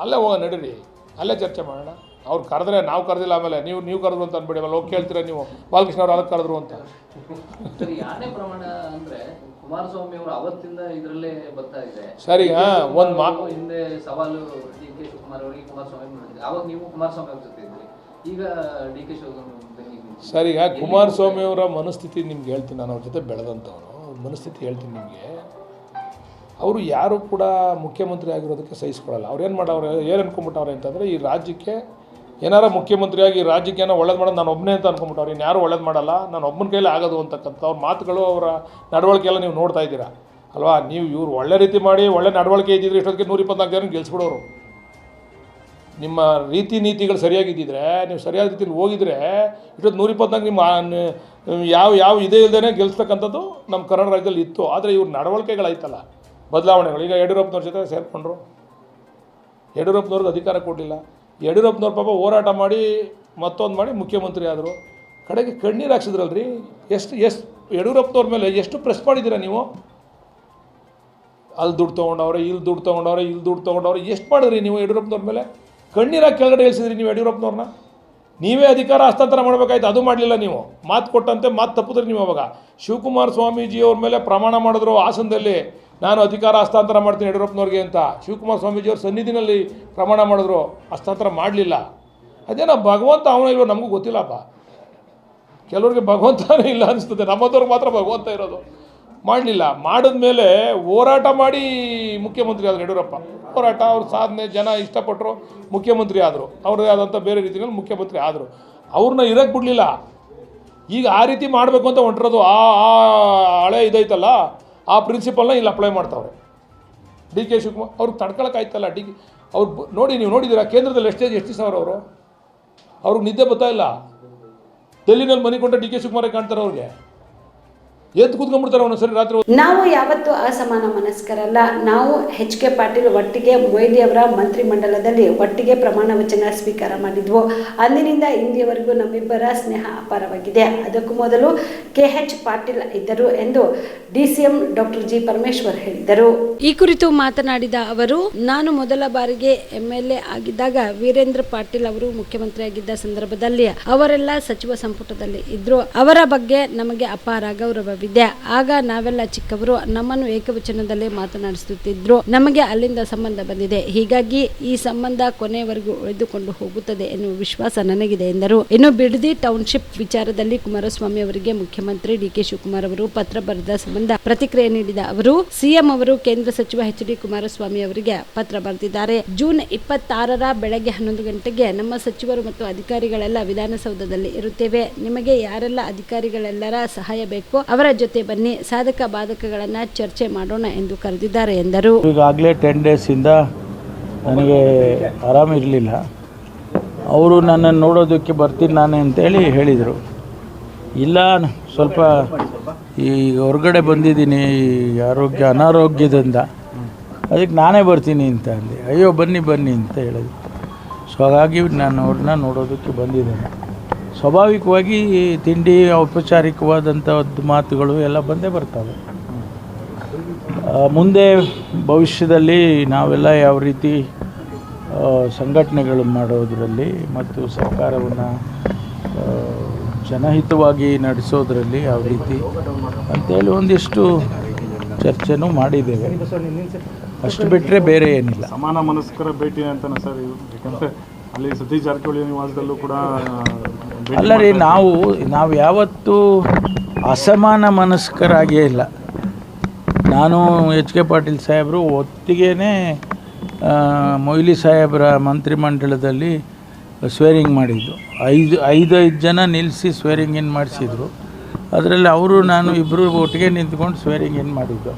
ಅಲ್ಲೇ ಹೋಗ ನಡೀರಿ, ಅಲ್ಲೇ ಚರ್ಚೆ ಮಾಡೋಣ. ಅವ್ರು ಕರೆದ್ರೆ, ನಾವು ಕರೆದಿಲ್ಲ. ಆಮೇಲೆ ನೀವು ಕರೆದ್ರು ಅಂತ ಅನ್ಬೇಡಿ, ಆಮೇಲೆ ಹೋಗಿ ಕೇಳ್ತೀರಾ ನೀವು ಬಾಲಕೃಷ್ಣ ಅವ್ರು ಅದಕ್ಕೆ ಕರೆದ್ರು ಅಂತ. ಯಾರನೇ ಪ್ರಮಾಣ ಅಂದ್ರೆ ಕುಮಾರಸ್ವಾಮಿ ಅವರು ಅವತ್ತಿಂದ ಇದರಲ್ಲೇ ಬರ್ತಾ ಇದೆ. ಸರಿ, ಒಂದು ಹಿಂದೆ ಸವಾಲು ಡಿ.ಕೆ. ಶಿವಕುಮಾರ್ ಅವರಿಗೆ ಕುಮಾರಸ್ವಾಮಿ ಮಾಡಿದ್ರಿ, ಅವಾಗ ನೀವು ಕುಮಾರಸ್ವಾಮಿ ಅವ್ರ ಜೊತೆ ಇದ್ರಿ, ಈಗ ಡಿ.ಕೆ. ಶಿವಕುಮಾರ್. ಸರಿ, ಕುಮಾರಸ್ವಾಮಿ ಅವರ ಮನಸ್ಥಿತಿ ನಿಮ್ಗೆ ಹೇಳ್ತೀನಿ. ನಾನು ಅವ್ರ ಜೊತೆ ಬೆಳೆದಂಥವ್ರು, ಅವ್ರ ಮನಸ್ಥಿತಿ ಹೇಳ್ತೀನಿ ನಿಮಗೆ. ಅವರು ಯಾರು ಕೂಡ ಮುಖ್ಯಮಂತ್ರಿ ಆಗಿರೋದಕ್ಕೆ ಸಹಿಸ್ಕೊಳ್ಳಲ್ಲ. ಅವ್ರು ಏನು ಮಾಡವ್ರೆ, ಏನು ಅನ್ಕೊಂಬಿಟ್ಟವ್ರೆ ಅಂತಂದರೆ, ಈ ರಾಜ್ಯಕ್ಕೆ ಏನಾರ ಮುಖ್ಯಮಂತ್ರಿಯಾಗಿ ಈ ರಾಜ್ಯಕ್ಕೆ ಏನೋ ಒಳ್ಳೇದು ಮಾಡೋದು ನಾನು ಒಬ್ಬನೇ ಅಂತ ಅನ್ಕೊಂಬಿಟ್ಟವ್ರು. ಇನ್ಯಾರು ಒಳ್ಳೇದು ಮಾಡಲ್ಲ, ನಾನು ಒಬ್ಬನ ಕೈಲಿ ಆಗೋದು ಅಂತಕ್ಕಂಥ ಅವ್ರ ಮಾತುಗಳು, ಅವರ ನಡವಳಿಕೆ ಎಲ್ಲ ನೀವು ನೋಡ್ತಾ ಇದ್ದೀರಾ ಅಲ್ವಾ. ನೀವು ಇವ್ರು ಒಳ್ಳೆ ರೀತಿ ಮಾಡಿ ಒಳ್ಳೆ ನಡವಳಿಕೆ ಇದ್ದಿದ್ರೆ ಇಷ್ಟೊತ್ತಿಗೆ 124 ಜನ ಗೆಲ್ಸ್ಬಿಡೋರು. ನಿಮ್ಮ ರೀತಿ ನೀತಿಗಳು ಸರಿಯಾಗಿದ್ದಿದ್ರೆ, ನೀವು ಸರಿಯಾದ ರೀತಿಯಲ್ಲಿ ಹೋಗಿದ್ರೆ ಇಷ್ಟೊತ್ತು 124 ನಿಮ್ಮ ಯಾವ ಇದೇ ಇಲ್ಲದೇ ಗೆಲ್ಸ್ತಕ್ಕಂಥದ್ದು ನಮ್ಮ ಕರ್ನಾಟಕ ರಾಜ್ಯದಲ್ಲಿ ಇತ್ತು. ಆದರೆ ಇವ್ರ ನಡವಳಿಕೆಗಳಾಯ್ತಲ್ಲ, ಬದಲಾವಣೆಗಳು. ಈಗ ಯಡಿಯೂರಪ್ಪನವ್ರ ಜೊತೆ ಸೇರಿಕೊಂಡ್ರು, ಯಡಿಯೂರಪ್ಪನವ್ರಿಗೆ ಅಧಿಕಾರ ಕೊಡಲಿಲ್ಲ. ಯಡಿಯೂರಪ್ಪನವ್ರ ಪಾಪ ಹೋರಾಟ ಮಾಡಿ ಮತ್ತೊಂದು ಮಾಡಿ ಮುಖ್ಯಮಂತ್ರಿ ಆದರು. ಕಡೆಗೆ ಕಣ್ಣೀರು ಹಾಕ್ಸಿದ್ರಲ್ರಿ. ಎಷ್ಟು ಯಡಿಯೂರಪ್ಪನವ್ರ ಮೇಲೆ ಎಷ್ಟು ಪ್ರೆಸ್ ಮಾಡಿದ್ದೀರಾ ನೀವು? ಅಲ್ಲಿ ದುಡ್ಡು ತೊಗೊಂಡವ್ರೆ, ಇಲ್ಲಿ ದುಡ್ಡು ತೊಗೊಂಡವ್ರೆ, ಎಷ್ಟು ಮಾಡಿದ್ರಿ ನೀವು ಯಡಿಯೂರಪ್ಪನವ್ರ ಮೇಲೆ? ಕಣ್ಣೀರಾಗಿ ಕೆಳಗಡೆ ಇಳಿಸಿದ್ರಿ ನೀವು ಯಡಿಯೂರಪ್ಪನವ್ರನ್ನ. ನೀವೇ ಅಧಿಕಾರ ಹಸ್ತಾಂತರ ಮಾಡಬೇಕಾಯ್ತು, ಅದು ಮಾಡಲಿಲ್ಲ ನೀವು. ಮಾತು ಕೊಟ್ಟಂತೆ ಮಾತು ತಪ್ಪಿದ್ರಿ ನೀವು. ಅವಾಗ ಶಿವಕುಮಾರ ಸ್ವಾಮೀಜಿಯವ್ರ ಮೇಲೆ ಪ್ರಮಾಣ ಮಾಡಿದ್ರು ಹಾಸನದಲ್ಲಿ, ನಾನು ಅಧಿಕಾರ ಹಸ್ತಾಂತರ ಮಾಡ್ತೀನಿ ಯಡಿಯೂರಪ್ಪನವ್ರಿಗೆ ಅಂತ. ಶಿವಕುಮಾರ ಸ್ವಾಮೀಜಿಯವ್ರ ಸನ್ನಿಧಿನಲ್ಲಿ ಪ್ರಮಾಣ ಮಾಡಿದ್ರು, ಹಸ್ತಾಂತರ ಮಾಡಲಿಲ್ಲ. ಅದೇನೋ ಭಗವಂತ ಅವನ ಇಲ್ವೋ ನಮಗೂ ಗೊತ್ತಿಲ್ಲಪ್ಪ. ಕೆಲವ್ರಿಗೆ ಭಗವಂತನೇ ಇಲ್ಲ ಅನಿಸ್ತದೆ, ನಮ್ಮದವ್ರಿಗೆ ಮಾತ್ರ ಭಗವಂತ ಇರೋದು. ಮಾಡಲಿಲ್ಲ. ಮಾಡಿದ್ಮೇಲೆ ಹೋರಾಟ ಮಾಡಿ ಮುಖ್ಯಮಂತ್ರಿ ಆದರು ಯಡಿಯೂರಪ್ಪ. ಹೋರಾಟ, ಅವ್ರ ಸಾಧನೆ ಜನ ಇಷ್ಟಪಟ್ಟರು, ಮುಖ್ಯಮಂತ್ರಿ ಆದರು. ಅವ್ರದ್ದೇ ಆದಂಥ ಬೇರೆ ರೀತಿಯಲ್ಲಿ ಮುಖ್ಯಮಂತ್ರಿ ಆದರು. ಅವ್ರನ್ನ ಇರೋಕ್ಕೆ ಬಿಡಲಿಲ್ಲ. ಈಗ ಆ ರೀತಿ ಮಾಡಬೇಕು ಅಂತ ಹೊಂಟಿರೋದು. ಆ ಹಳೆ ಇದೈತಲ್ಲ, ಆ ಪ್ರಿನ್ಸಿಪಲ್ನ ಇಲ್ಲಿ ಅಪ್ಲೈ ಮಾಡ್ತಾವ್ರೆ. ಡಿ ಕೆ ಶಿವಕುಮಾರ್ ಅವ್ರಿಗೆ ತಡ್ಕೊಳಕ್ಕಾಯ್ತಲ್ಲ. ಅವ್ರು ನೋಡಿ, ನೀವು ನೋಡಿದ್ದೀರಾ ಕೇಂದ್ರದಲ್ಲಿ ಎಷ್ಟು ಸಾವಿರ ಅವ್ರಿಗೆ ನಿದ್ದೆ ಬರ್ತಾ ಇಲ್ಲ. ಡೆಲ್ಲಿನಲ್ಲಿ ಮನೆ ಕೊಂಡ ಡಿ ಕೆ ಶಿವಕುಮಾರೇ ಕಾಣ್ತಾರೆ. ಅವ್ರಿಗೆ ಎದ್ದು ಕೂತ್ಕೊಂಡ್ಬಿಡ್ತಾರೆ ಒಂದೊಂದ್ಸರಿ ರಾತ್ರಿ. ನಾವು ಯಾವತ್ತೂ ಅಸಮಾನ ಮನಸ್ಕರಲ್ಲ. ನಾವು HK ಪಾಟೀಲ್ ಒಟ್ಟಿಗೆ ಮೊಯ್ಲಿ ಅವರ ಮಂತ್ರಿಮಂಡಲದಲ್ಲಿ ಒಟ್ಟಿಗೆ ಪ್ರಮಾಣ ವಚನ ಸ್ವೀಕಾರ ಮಾಡಿದ್ವು. ಅಂದಿನಿಂದ ಇಂದಿಯವರೆಗೂ ನಮ್ಮಿಬ್ಬರ ಸ್ನೇಹ ಅಪಾರವಾಗಿದೆ. ಅದಕ್ಕೂ ಮೊದಲು KH ಪಾಟೀಲ್ ಇದ್ದರು ಎಂದು DCM ಡಾಕ್ಟರ್ G ಪರಮೇಶ್ವರ್ ಹೇಳಿದರು. ಈ ಕುರಿತು ಮಾತನಾಡಿದ ಅವರು, ನಾನು ಮೊದಲ ಬಾರಿಗೆ MLA ಆಗಿದ್ದಾಗ ವೀರೇಂದ್ರ ಪಾಟೀಲ್ ಅವರು ಮುಖ್ಯಮಂತ್ರಿಯಾಗಿದ್ದ ಸಂದರ್ಭದಲ್ಲಿ ಅವರೆಲ್ಲ ಸಚಿವ ಸಂಪುಟದಲ್ಲಿ ಇದ್ರು. ಅವರ ಬಗ್ಗೆ ನಮಗೆ ಅಪಾರ ಗೌರವವಿದೆ. ಆಗ ನಾವೆಲ್ಲ ಚಿಕ್ಕವರು, ನಮ್ಮನ್ನು ಏಕವಚನದಲ್ಲೇ ಮಾತನಾಡಿಸುತ್ತಿದ್ರು. ನಮಗೆ ಅಲ್ಲಿಂದ ಸಂಬಂಧ ಬಂದಿದೆ. ಹೀಗಾಗಿ ಈ ಸಂಬಂಧ ಕೊನೆಯವರೆಗೂ ಉಳಿದುಕೊಂಡು ಹೋಗುತ್ತದೆ ಎನ್ನುವ ವಿಶ್ವಾಸ ನನಗಿದೆ ಎಂದರು. ಇನ್ನು ಬಿಡದಿ ಟೌನ್ಶಿಪ್ ವಿಚಾರದಲ್ಲಿ ಕುಮಾರಸ್ವಾಮಿ ಅವರಿಗೆ ಮುಖ್ಯಮಂತ್ರಿ DK ಶಿವಕುಮಾರ್ ಅವರು ಪತ್ರ ಬರೆದ ಸಂಬಂಧ ಪ್ರತಿಕ್ರಿಯೆ ನೀಡಿದ ಅವರು, CM ಅವರು ಕೇಂದ್ರ ಸಚಿವ HD ಕುಮಾರಸ್ವಾಮಿ ಅವರಿಗೆ ಪತ್ರ ಬರೆದಿದ್ದಾರೆ. ಜೂನ್ 26ರ ಬೆಳಗ್ಗೆ 11 ಗಂಟೆಗೆ ನಮ್ಮ ಸಚಿವರು ಮತ್ತು ಅಧಿಕಾರಿಗಳೆಲ್ಲ ವಿಧಾನಸೌಧದಲ್ಲಿ ಇರುತ್ತೇವೆ. ನಿಮಗೆ ಯಾರೆಲ್ಲ ಅಧಿಕಾರಿಗಳೆಲ್ಲರ ಸಹಾಯ ಬೇಕು ಅವರ ಜೊತೆ ಬನ್ನಿ, ಸಾಧಕ ಬಾಧಕಗಳನ್ನು ಚರ್ಚೆ ಮಾಡೋಣ ಎಂದು ಕರೆದಿದ್ದಾರೆ ಎಂದರು. ಈಗಾಗಲೇ 10 ಡೇಸಿಂದ ನನಗೆ ಆರಾಮಿರಲಿಲ್ಲ. ಅವರು ನನ್ನನ್ನು ನೋಡೋದಕ್ಕೆ ಬರ್ತೀನಿ ನಾನು ಅಂತೇಳಿ ಹೇಳಿದರು. ಇಲ್ಲ, ಸ್ವಲ್ಪ ಈ ಹೊರಗಡೆ ಬಂದಿದ್ದೀನಿ ಅನಾರೋಗ್ಯದಿಂದ, ಅದಕ್ಕೆ ನಾನೇ ಬರ್ತೀನಿ ಅಂತ ಅಂದೆ. ಅಯ್ಯೋ ಬನ್ನಿ ಅಂತ ಹೇಳಿದ್ರು. ಸೊ ಹಾಗಾಗಿ ನಾನು ಅವ್ರನ್ನ ನೋಡೋದಕ್ಕೆ ಬಂದಿದ್ದೇನೆ. ಸ್ವಾಭಾವಿಕವಾಗಿ ತಿಂಡಿ ಔಪಚಾರಿಕವಾದಂಥದ್ದು ಮಾತುಗಳು ಎಲ್ಲ ಬಂದೇ ಬರ್ತವೆ. ಮುಂದೆ ಭವಿಷ್ಯದಲ್ಲಿ ನಾವೆಲ್ಲ ಯಾವ ರೀತಿ ಸಂಘಟನೆಗಳು ಮಾಡೋದರಲ್ಲಿ ಮತ್ತು ಸರ್ಕಾರವನ್ನು ಜನಹಿತವಾಗಿ ನಡೆಸೋದರಲ್ಲಿ ಯಾವ ರೀತಿ ಅಂತೇಳಿ ಒಂದಿಷ್ಟು ಚರ್ಚೆನೂ ಮಾಡಿದ್ದೇವೆ. ಅಷ್ಟು ಬಿಟ್ಟರೆ ಬೇರೆ ಏನಿಲ್ಲ. ಸಮಾನ ಮನಸ್ಕರ ಭೇಟಿ ಅಂತಾನೆ ಸರ್, ಯಾಕಂದರೆ ಅಲ್ಲಿ ಸತೀಶ್ ಜಾರಕಿಹೊಳಿ ನಿವಾಸದಲ್ಲೂ ಕೂಡ ಅಲ್ಲ ರೀ, ನಾವು ಯಾವತ್ತೂ ಅಸಮಾನ ಮನಸ್ಕರಾಗೇ ಇಲ್ಲ. ನಾನು HK ಪಾಟೀಲ್ ಸಾಹೇಬರು ಒಟ್ಟಿಗೆ ಮೊಯ್ಲಿ ಸಾಹೇಬರ ಮಂತ್ರಿಮಂಡಲದಲ್ಲಿ ಸ್ವೇರಿಂಗ್ ಮಾಡಿದ್ದು. ಐದು ಜನ ನಿಲ್ಲಿಸಿ ಸ್ವೇರಿಂಗ್ ಇನ್ ಮಾಡಿಸಿದ್ರು. ಅದರಲ್ಲಿ ಅವರು ನಾನು ಇಬ್ಬರು ಒಟ್ಟಿಗೆ ನಿಂತ್ಕೊಂಡು ಸ್ವೇರಿಂಗ್ ಇನ್ ಮಾಡಿದ್ದು.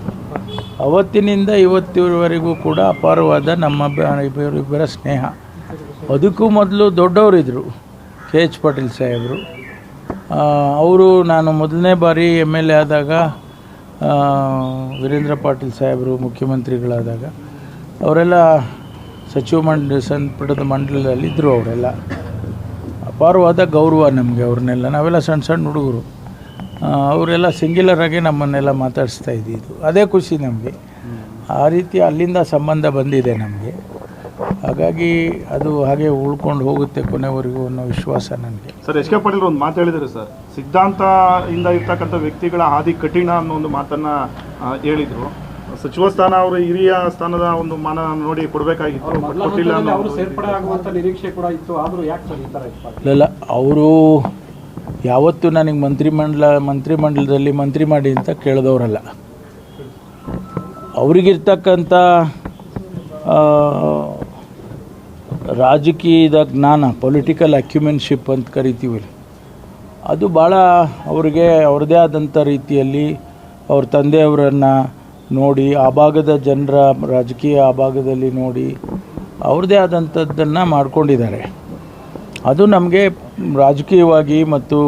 ಅವತ್ತಿನಿಂದ ಇವತ್ತಿನವರೆಗೂ ಕೂಡ ಅಪಾರವಾದ ನಮ್ಮ ಇಬ್ಬರ ಸ್ನೇಹ. ಅದಕ್ಕೂ ಮೊದಲು ದೊಡ್ಡವರಿದ್ದರು KH ಪಾಟೀಲ್ ಸಾಹೇಬರು. ಅವರು ನಾನು ಮೊದಲನೇ ಬಾರಿ MLA ಆದಾಗ, ವೀರೇಂದ್ರ ಪಾಟೀಲ್ ಸಾಹೇಬರು ಮುಖ್ಯಮಂತ್ರಿಗಳಾದಾಗ ಅವರೆಲ್ಲ ಸಂಪುಟದ ಮಂಡಲದಲ್ಲಿ ಇದ್ದರು. ಅವರೆಲ್ಲ ಅಪಾರವಾದ ಗೌರವ ನಮಗೆ. ಅವ್ರನ್ನೆಲ್ಲ ನಾವೆಲ್ಲ ಸಣ್ಣ ಹುಡುಗರು, ಅವರೆಲ್ಲ ಸಿಂಗ್ಯುಲರಾಗಿ ನಮ್ಮನ್ನೆಲ್ಲ ಮಾತಾಡಿಸ್ತಾ ಇದ್ದಿದ್ದು. ಅದೇ ಖುಷಿ ನಮಗೆ. ಆ ರೀತಿ ಅಲ್ಲಿಂದ ಸಂಬಂಧ ಬಂದಿದೆ ನಮಗೆ. ಹಾಗಾಗಿ ಅದು ಹಾಗೆ ಉಳ್ಕೊಂಡು ಹೋಗುತ್ತೆ ಕೊನೆವರೆಗೂ ಅನ್ನೋ ವಿಶ್ವಾಸ ನನಗೆ. ಸರ್, HK ಪಾಟೀಲ್ ಒಂದು ಮಾತು ಹೇಳಿದ್ದಾರೆ ಸರ್, ಸಿದ್ಧಾಂತ ಇಂದ ಇರ್ತಕ್ಕಂಥ ವ್ಯಕ್ತಿಗಳ ಹಾದಿ ಕಠಿಣ ಅನ್ನೋ ಒಂದು ಮಾತನ್ನು ಹೇಳಿದರು. ಸಚಿವ ಸ್ಥಾನ ಅವರು ಹಿರಿಯ ಸ್ಥಾನದ ಒಂದು ಮಾನ ನೋಡಿ ಕೊಡಬೇಕಾಗಿತ್ತು, ಕೊಟ್ಟಿಲ್ಲ ಅನ್ನೋ ಅವರು ಸೇರ್ಪಡೆ ಆಗುವಂಥ ನಿರೀಕ್ಷೆ ಕೂಡ ಇತ್ತು. ಆದರೂ ಯಾಕೆ ಇಲ್ಲ, ಅವರು ಯಾವತ್ತೂ ನನಗೆ ಮಂತ್ರಿಮಂಡಲದಲ್ಲಿ ಮಂತ್ರಿ ಮಾಡಿ ಅಂತ ಕೇಳಿದವರಲ್ಲ. ಅವರಿಗಿರ್ತಕ್ಕಂಥ ರಾಜಕೀಯದ ಜ್ಞಾನ, ಪೊಲಿಟಿಕಲ್ ಅಕ್ಯುಮೆನ್ಶಿಪ್ ಅಂತ ಕರಿತೀವಿ, ಅದು ಭಾಳ ಅವ್ರಿಗೆ ಅವ್ರದ್ದೇ ಆದಂಥ ರೀತಿಯಲ್ಲಿ ಅವ್ರ ತಂದೆಯವರನ್ನು ನೋಡಿ, ಆ ಭಾಗದ ಜನರ ರಾಜಕೀಯ ಆ ಭಾಗದಲ್ಲಿ ನೋಡಿ ಅವ್ರದ್ದೇ ಆದಂಥದ್ದನ್ನು ಮಾಡ್ಕೊಂಡಿದ್ದಾರೆ. ಅದು ನಮಗೆ ರಾಜಕೀಯವಾಗಿ ಮತ್ತು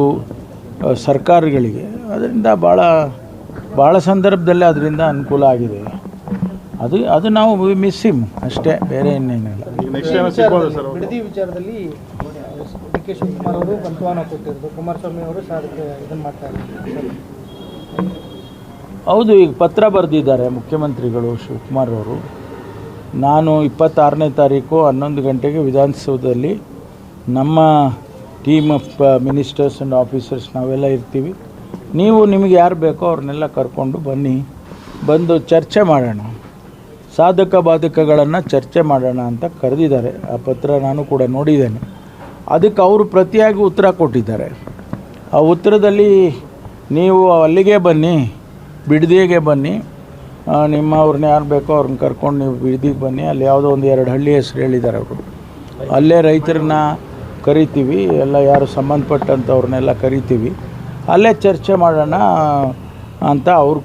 ಸರ್ಕಾರಗಳಿಗೆ ಅದರಿಂದ ಭಾಳ ಸಂದರ್ಭದಲ್ಲಿ ಅದರಿಂದ ಅನುಕೂಲ ಆಗಿದೆ. ಅದು ನಾವು ಮಿಸ್ ಹಿಮ್ ಅಷ್ಟೇ, ಬೇರೆ ಇನ್ನೇನಿಲ್ಲ. ಬಿಡದಿ ವಿಚಾರದಲ್ಲಿ DK ಶಿವಕುಮಾರ್ ಅವರು ಬಂತವಾನ ಕೊಟ್ಟಿರೋದು, ಕುಮಾರಸ್ವಾಮಿ ಅವರು ಇದನ್ನು ಮಾಡ್ತಾ ಇದ್ದಾರೆ. ಹೌದು, ಈಗ ಪತ್ರ ಬರೆದಿದ್ದಾರೆ ಮುಖ್ಯಮಂತ್ರಿಗಳು ಶಿವಕುಮಾರ್ ಅವರು. ನಾನು 26ನೇ ತಾರೀಕು 11 ಗಂಟೆಗೆ ವಿಧಾನಸೌಧದಲ್ಲಿ ನಮ್ಮ team of ministers and officers ನಾವೆಲ್ಲ ಇರ್ತೀವಿ. ನಿಮಗೆ ಯಾರು ಬೇಕೋ ಅವ್ರನ್ನೆಲ್ಲ ಕರ್ಕೊಂಡು ಬಂದು ಚರ್ಚೆ ಮಾಡೋಣ, ಸಾಧಕ ಬಾಧಕಗಳನ್ನು ಚರ್ಚೆ ಮಾಡೋಣ ಅಂತ ಕರೆದಿದ್ದಾರೆ. ಆ ಪತ್ರ ನಾನು ಕೂಡ ನೋಡಿದ್ದೇನೆ. ಅದಕ್ಕೆ ಅವರು ಪ್ರತಿಯಾಗಿ ಉತ್ತರ ಕೊಟ್ಟಿದ್ದಾರೆ. ಆ ಉತ್ತರದಲ್ಲಿ ನೀವು ಅಲ್ಲಿಗೆ ಬನ್ನಿ, ಬಿಡದಿಗೆ ಬನ್ನಿ, ಅವ್ರನ್ನ ಯಾರು ಬೇಕೋ ಅವ್ರನ್ನ ಕರ್ಕೊಂಡು ನೀವು ಬಿಡದಿಗೆ ಬನ್ನಿ, ಅಲ್ಲಿ ಯಾವುದೋ ಒಂದು 2 ಹಳ್ಳಿ ಹೆಸರು ಹೇಳಿದ್ದಾರೆ ಅವರು. ಅಲ್ಲೇ ರೈತರನ್ನ ಕರಿತೀವಿ, ಎಲ್ಲ ಯಾರು ಸಂಬಂಧಪಟ್ಟಂಥವ್ರನ್ನೆಲ್ಲ ಕರಿತೀವಿ, ಅಲ್ಲೇ ಚರ್ಚೆ ಮಾಡೋಣ, ಅಂತ ಅವರು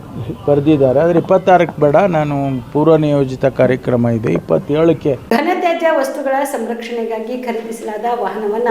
ಬರೆದಿದ್ದಾರೆ. ಆದರೆ 26ಕ್ಕೆ ಬೇಡ, ನಾನು ಪೂರ್ವ ನಿಯೋಜಿತ ಕಾರ್ಯಕ್ರಮ ಇದೆ 27ಕ್ಕೆ. ಘನತ್ಯಾಜ್ಯ ವಸ್ತುಗಳ ಸಂರಕ್ಷಣೆಗಾಗಿ ಖರೀದಿಸಲಾದ ವಾಹನವನ್ನ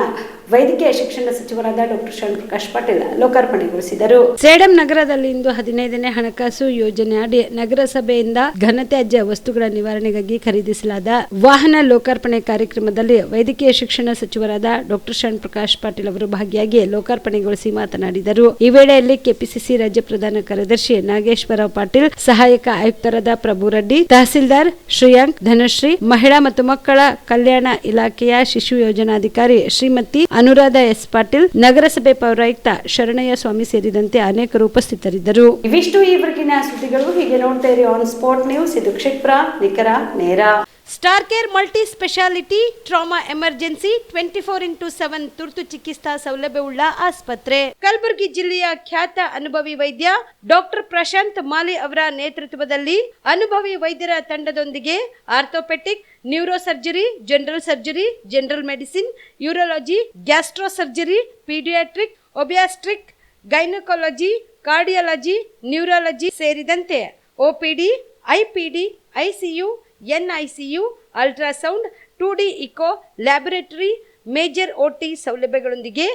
ವೈದ್ಯಕೀಯ ಶಿಕ್ಷಣ ಸಚಿವರಾದ ಡಾಕ್ಟರ್ ಶ್ಯಾಮ್ ಪ್ರಕಾಶ್ ಪಾಟೀಲ್ ಲೋಕಾರ್ಪಣೆಗೊಳಿಸಿದರು. ಸೇಡಂ ನಗರದಲ್ಲಿಂದು 15ನೇ ಹಣಕಾಸು ಯೋಜನೆ ಅಡಿ ನಗರಸಭೆಯಿಂದ ಘನತ್ಯಾಜ್ಯ ವಸ್ತುಗಳ ನಿವಾರಣೆಗಾಗಿ ಖರೀದಿಸಲಾದ ವಾಹನ ಲೋಕಾರ್ಪಣೆ ಕಾರ್ಯಕ್ರಮದಲ್ಲಿ ವೈದ್ಯಕೀಯ ಶಿಕ್ಷಣ ಸಚಿವರಾದ ಡಾಕ್ಟರ್ ಶ್ಯಾಮ್ ಪ್ರಕಾಶ್ ಪಾಟೀಲ್ ಅವರು ಭಾಗಿಯಾಗಿ ಲೋಕಾರ್ಪಣೆಗೊಳಿಸಿ ಮಾತನಾಡಿದರು. ಈ ವೇಳೆಯಲ್ಲಿ ಕೆಪಿಸಿಸಿ ರಾಜ್ಯ ಪ್ರಧಾನ ಕಾರ್ಯದರ್ಶಿ ನಾಗೇಶ್ವರರಾವ್ ಪಾಟೀಲ್, ಸಹಾಯಕ ಆಯುಕ್ತರಾದ ಪ್ರಭು ರೆಡ್ಡಿ, ತಹಸೀಲ್ದಾರ್ ಶ್ರೇಯಾಂಕ್, ಧನಶ್ರೀ, ಮಹಿಳಾ ಮತ್ತು ಮಕ್ಕಳ ಕಲ್ಯಾಣ ಇಲಾಖೆಯ ಶಿಶು ಯೋಜನಾಧಿಕಾರಿ ಶ್ರೀಮತಿ ಅನುರಾಧ ಎಸ್ ಪಾಟೀಲ್, ನಗರಸಭೆ ಪೌರಾಯುಕ್ತ ಶರಣಯ್ಯ ಸ್ವಾಮಿ ಸೇರಿದಂತೆ ಅನೇಕರು ಉಪಸ್ಥಿತರಿದ್ದರು. ಇವಿಷ್ಟು ಈವರೆಗಿನ ಸುದ್ದಿಗಳು. ಹೀಗೆ ನೋಡ್ತಾ ಇರಿ ಆನ್ ಸ್ಪಾಟ್ ನ್ಯೂಸ್. ಇದು ಕ್ಷಿಪ್ರ, ನಿಖರ, ನೇರ. Star care multi speciality trauma emergency 24x7 ತುರ್ತು ಚಿಕಿತ್ಸಾ ಸೌಲಭ್ಯವುಳ್ಳ ಆಸ್ಪತ್ರೆ. ಕಲಬುರಗಿ ಜಿಲ್ಲೆಯ ಖ್ಯಾತ ಅನುಭವಿ ವೈದ್ಯ ಡಾಕ್ಟರ್ ಪ್ರಶಾಂತ್ ಮಾಲಿ ಅವರ ನೇತೃತ್ವದಲ್ಲಿ ಅನುಭವಿ ವೈದ್ಯರ ತಂಡದೊಂದಿಗೆ orthopaedic, neuro surgery, general surgery, general medicine, urology, gastro surgery, paediatric, obstetric, gynaecology, cardiology, neurology ಸೇರಿದಂತೆ OPD, IPD, ICU, NICU, ultrasound, 2D echo, laboratory, major OT ಸೌಲಭ್ಯಗಳೊಂದಿಗೆ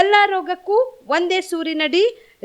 ಎಲ್ಲ ರೋಗಕ್ಕೂ ಒಂದೇ ಸೂರಿನಡಿ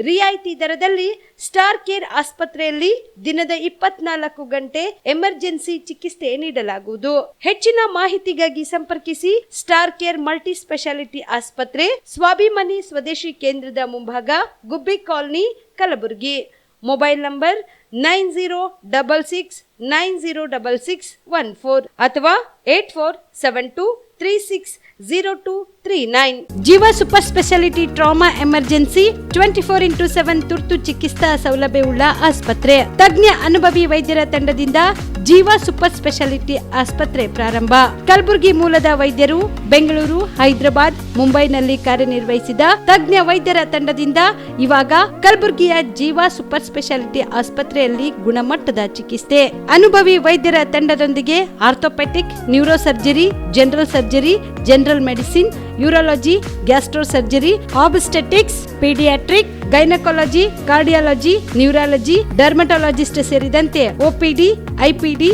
ರಿಯಾಯಿತಿ ದರದಲ್ಲಿ ಸ್ಟಾರ್ ಕೇರ್ ಆಸ್ಪತ್ರೆಯಲ್ಲಿ ದಿನದ 24 ಗಂಟೆ ಎಮರ್ಜೆನ್ಸಿ ಚಿಕಿತ್ಸೆ ನೀಡಲಾಗುವುದು. ಹೆಚ್ಚಿನ ಮಾಹಿತಿಗಾಗಿ ಸಂಪರ್ಕಿಸಿ ಸ್ಟಾರ್ ಕೇರ್ ಮಲ್ಟಿ ಸ್ಪೆಷಾಲಿಟಿ ಆಸ್ಪತ್ರೆ, ಸ್ವಾಭಿಮಾನಿ ಸ್ವದೇಶಿ ಕೇಂದ್ರದ ಮುಂಭಾಗ, ಗುಬ್ಬಿ ಕಾಲನಿ, ಕಲಬುರಗಿ. ಮೊಬೈಲ್ ನಂಬರ್ 9066906614 ಅಥವಾ 8472360239. ಜೀವ super speciality trauma emergency 24x7 ತುರ್ತು ಚಿಕಿತ್ಸಾ ಸೌಲಭ್ಯವುಳ್ಳ ಆಸ್ಪತ್ರೆ. ತಜ್ಞ ಅನುಭವಿ ವೈದ್ಯರ ತಂಡದಿಂದ ಜೀವ ಸೂಪರ್ ಸ್ಪೆಷಾಲಿಟಿ ಆಸ್ಪತ್ರೆ ಪ್ರಾರಂಭ. ಕಲಬುರಗಿ ಮೂಲದ ವೈದ್ಯರು ಬೆಂಗಳೂರು, ಹೈದರಾಬಾದ್, ಮುಂಬೈನಲ್ಲಿ ಕಾರ್ಯನಿರ್ವಹಿಸಿದ ತಜ್ಞ ವೈದ್ಯರ ತಂಡದಿಂದ ಇವಾಗ ಕಲಬುರಗಿಯ ಜೀವ ಸೂಪರ್ ಸ್ಪೆಷಾಲಿಟಿ ಆಸ್ಪತ್ರೆಯಲ್ಲಿ ಗುಣಮಟ್ಟದ ಚಿಕಿತ್ಸೆ. ಅನುಭವಿ ವೈದ್ಯರ ತಂಡದೊಂದಿಗೆ orthopaedic, neuro surgery, general surgery, general medicine, urology, gastro surgery, obstetrics, paediatric, gynaecology, cardiology, neurology, dermatologist ಸೇರಿದಂತೆ OPD, IPD,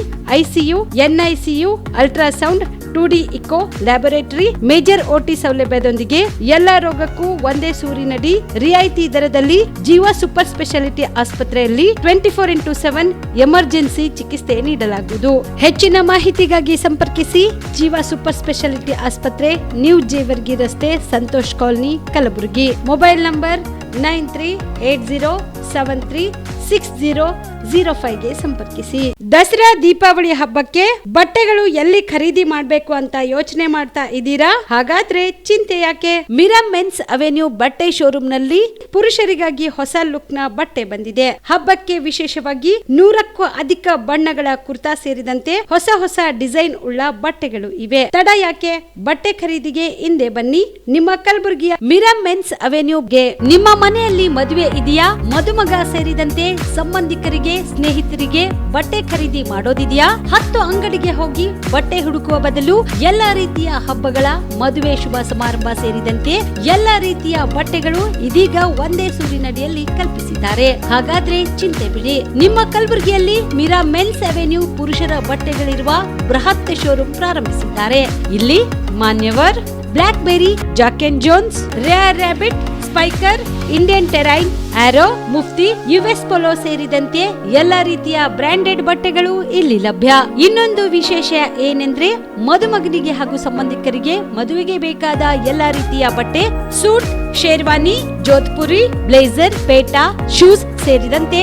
ICU, NICU, ultrasound, 2D echo, laboratory, major OT ಸೌಲಭ್ಯದೊಂದಿಗೆ ಎಲ್ಲ ರೋಗಕ್ಕೂ ಒಂದೇ ಸೂರಿನಡಿ ರಿಯಾಯಿತಿ ದರದಲ್ಲಿ ಜೀವ ಸೂಪರ್ ಸ್ಪೆಷಾಲಿಟಿ ಆಸ್ಪತ್ರೆಯಲ್ಲಿ 24x7 ಎಮರ್ಜೆನ್ಸಿ ಚಿಕಿತ್ಸೆ ನೀಡಲಾಗುವುದು. ಹೆಚ್ಚಿನ ಮಾಹಿತಿಗಾಗಿ ಸಂಪರ್ಕಿಸಿ ಜೀವ ಸೂಪರ್ ಸ್ಪೆಷಾಲಿಟಿ ಆಸ್ಪತ್ರೆ, ನ್ಯೂ ಜೇವರ್ಗಿ ರಸ್ತೆ, Santosh colony, Kalaburagi. Mobile number 9380736005ಗೆ ಸಂಪರ್ಕಿಸಿ. ದಸರಾ ದೀಪಾವಳಿ ಹಬ್ಬಕ್ಕೆ ಬಟ್ಟೆಗಳು ಎಲ್ಲಿ ಖರೀದಿ ಮಾಡಬೇಕು ಅಂತ ಯೋಚನೆ ಮಾಡ್ತಾ ಇದ್ದೀರಾ? ಹಾಗಾದ್ರೆ ಚಿಂತೆ ಯಾಕೆ? ಮಿರಾ ಮೆನ್ಸ್ ಅವೆನ್ಯೂ ಬಟ್ಟೆ ಶೋರೂಮ್ ನಲ್ಲಿ ಪುರುಷರಿಗಾಗಿ ಹೊಸ ಲುಕ್ ನ ಬಟ್ಟೆ ಬಂದಿದೆ. ಹಬ್ಬಕ್ಕೆ ವಿಶೇಷವಾಗಿ 100ಕ್ಕೂ ಅಧಿಕ ಬಣ್ಣಗಳ ಕುರ್ತಾ ಸೇರಿದಂತೆ ಹೊಸ ಹೊಸ ಡಿಸೈನ್ ಉಳ್ಳ ಬಟ್ಟೆಗಳು ಇವೆ. ತಡ ಯಾಕೆ? ಬಟ್ಟೆ ಖರೀದಿಗೆ ಹಿಂದೆ ಬನ್ನಿ ನಿಮ್ಮ ಕಲಬುರಗಿಯ ಮಿರಾ ಮೆನ್ಸ್ ಅವೆನ್ಯೂಗೆ. ನಿಮ್ಮ ಮನೆಯಲ್ಲಿ ಮದುವೆ ಇದೆಯಾ? ಮದುಮಗ ಸೇರಿದಂತೆ ಸಂಬಂಧಿಕರಿಗೆ, ಸ್ನೇಹಿತರಿಗೆ ಬಟ್ಟೆ ಖರೀದಿ ಮಾಡೋದಿದೆಯಾ? 10 ಅಂಗಡಿಗೆ ಹೋಗಿ ಬಟ್ಟೆ ಹುಡುಕುವ ಬದಲು ಎಲ್ಲಾ ರೀತಿಯ ಹಬ್ಬಗಳ, ಮದುವೆ, ಶುಭ ಸಮಾರಂಭ ಸೇರಿದಂತೆ ಎಲ್ಲಾ ರೀತಿಯ ಬಟ್ಟೆಗಳು ಇದೀಗ ಒಂದೇ ಸೂರಿನಡಿಯಲ್ಲಿ ಕಲ್ಪಿಸಿದ್ದಾರೆ. ಹಾಗಾದ್ರೆ ಚಿಂತೆ ಬಿಡಿ. ನಿಮ್ಮ ಕಲಬುರಗಿಯಲ್ಲಿ ಮಿರಾ ಮೆನ್ಸ್ ಅವೆನ್ಯೂ ಪುರುಷರ ಬಟ್ಟೆಗಳಿರುವ ಬೃಹತ್ ಶೋರೂಮ್ ಪ್ರಾರಂಭಿಸಿದ್ದಾರೆ. ಇಲ್ಲಿ Manyavar, Black Berry, Jack and Jones, Rare Rabbit, Spykar, Indian Terrain, Arrow, Mufti, US Polo ಸೇರಿದಂತೆ ಎಲ್ಲಾ ರೀತಿಯ ಬ್ರಾಂಡೆಡ್ ಬಟ್ಟೆಗಳು ಇಲ್ಲಿ ಲಭ್ಯ. ಇನ್ನೊಂದು ವಿಶೇಷ ಏನೆಂದ್ರೆ ಮದುಮಗನಿಗೆ ಹಾಗೂ ಸಂಬಂಧಿಕರಿಗೆ ಮದುವೆಗೆ ಬೇಕಾದ ಎಲ್ಲಾ ರೀತಿಯ ಬಟ್ಟೆ, ಸೂಟ್, ಶೇರ್ವಾನಿ, ಜೋಧ್ಪುರಿ, ಬ್ಲೇಸರ್, ಪೇಟಾ, ಶೂಸ್ ಸೇರಿದಂತೆ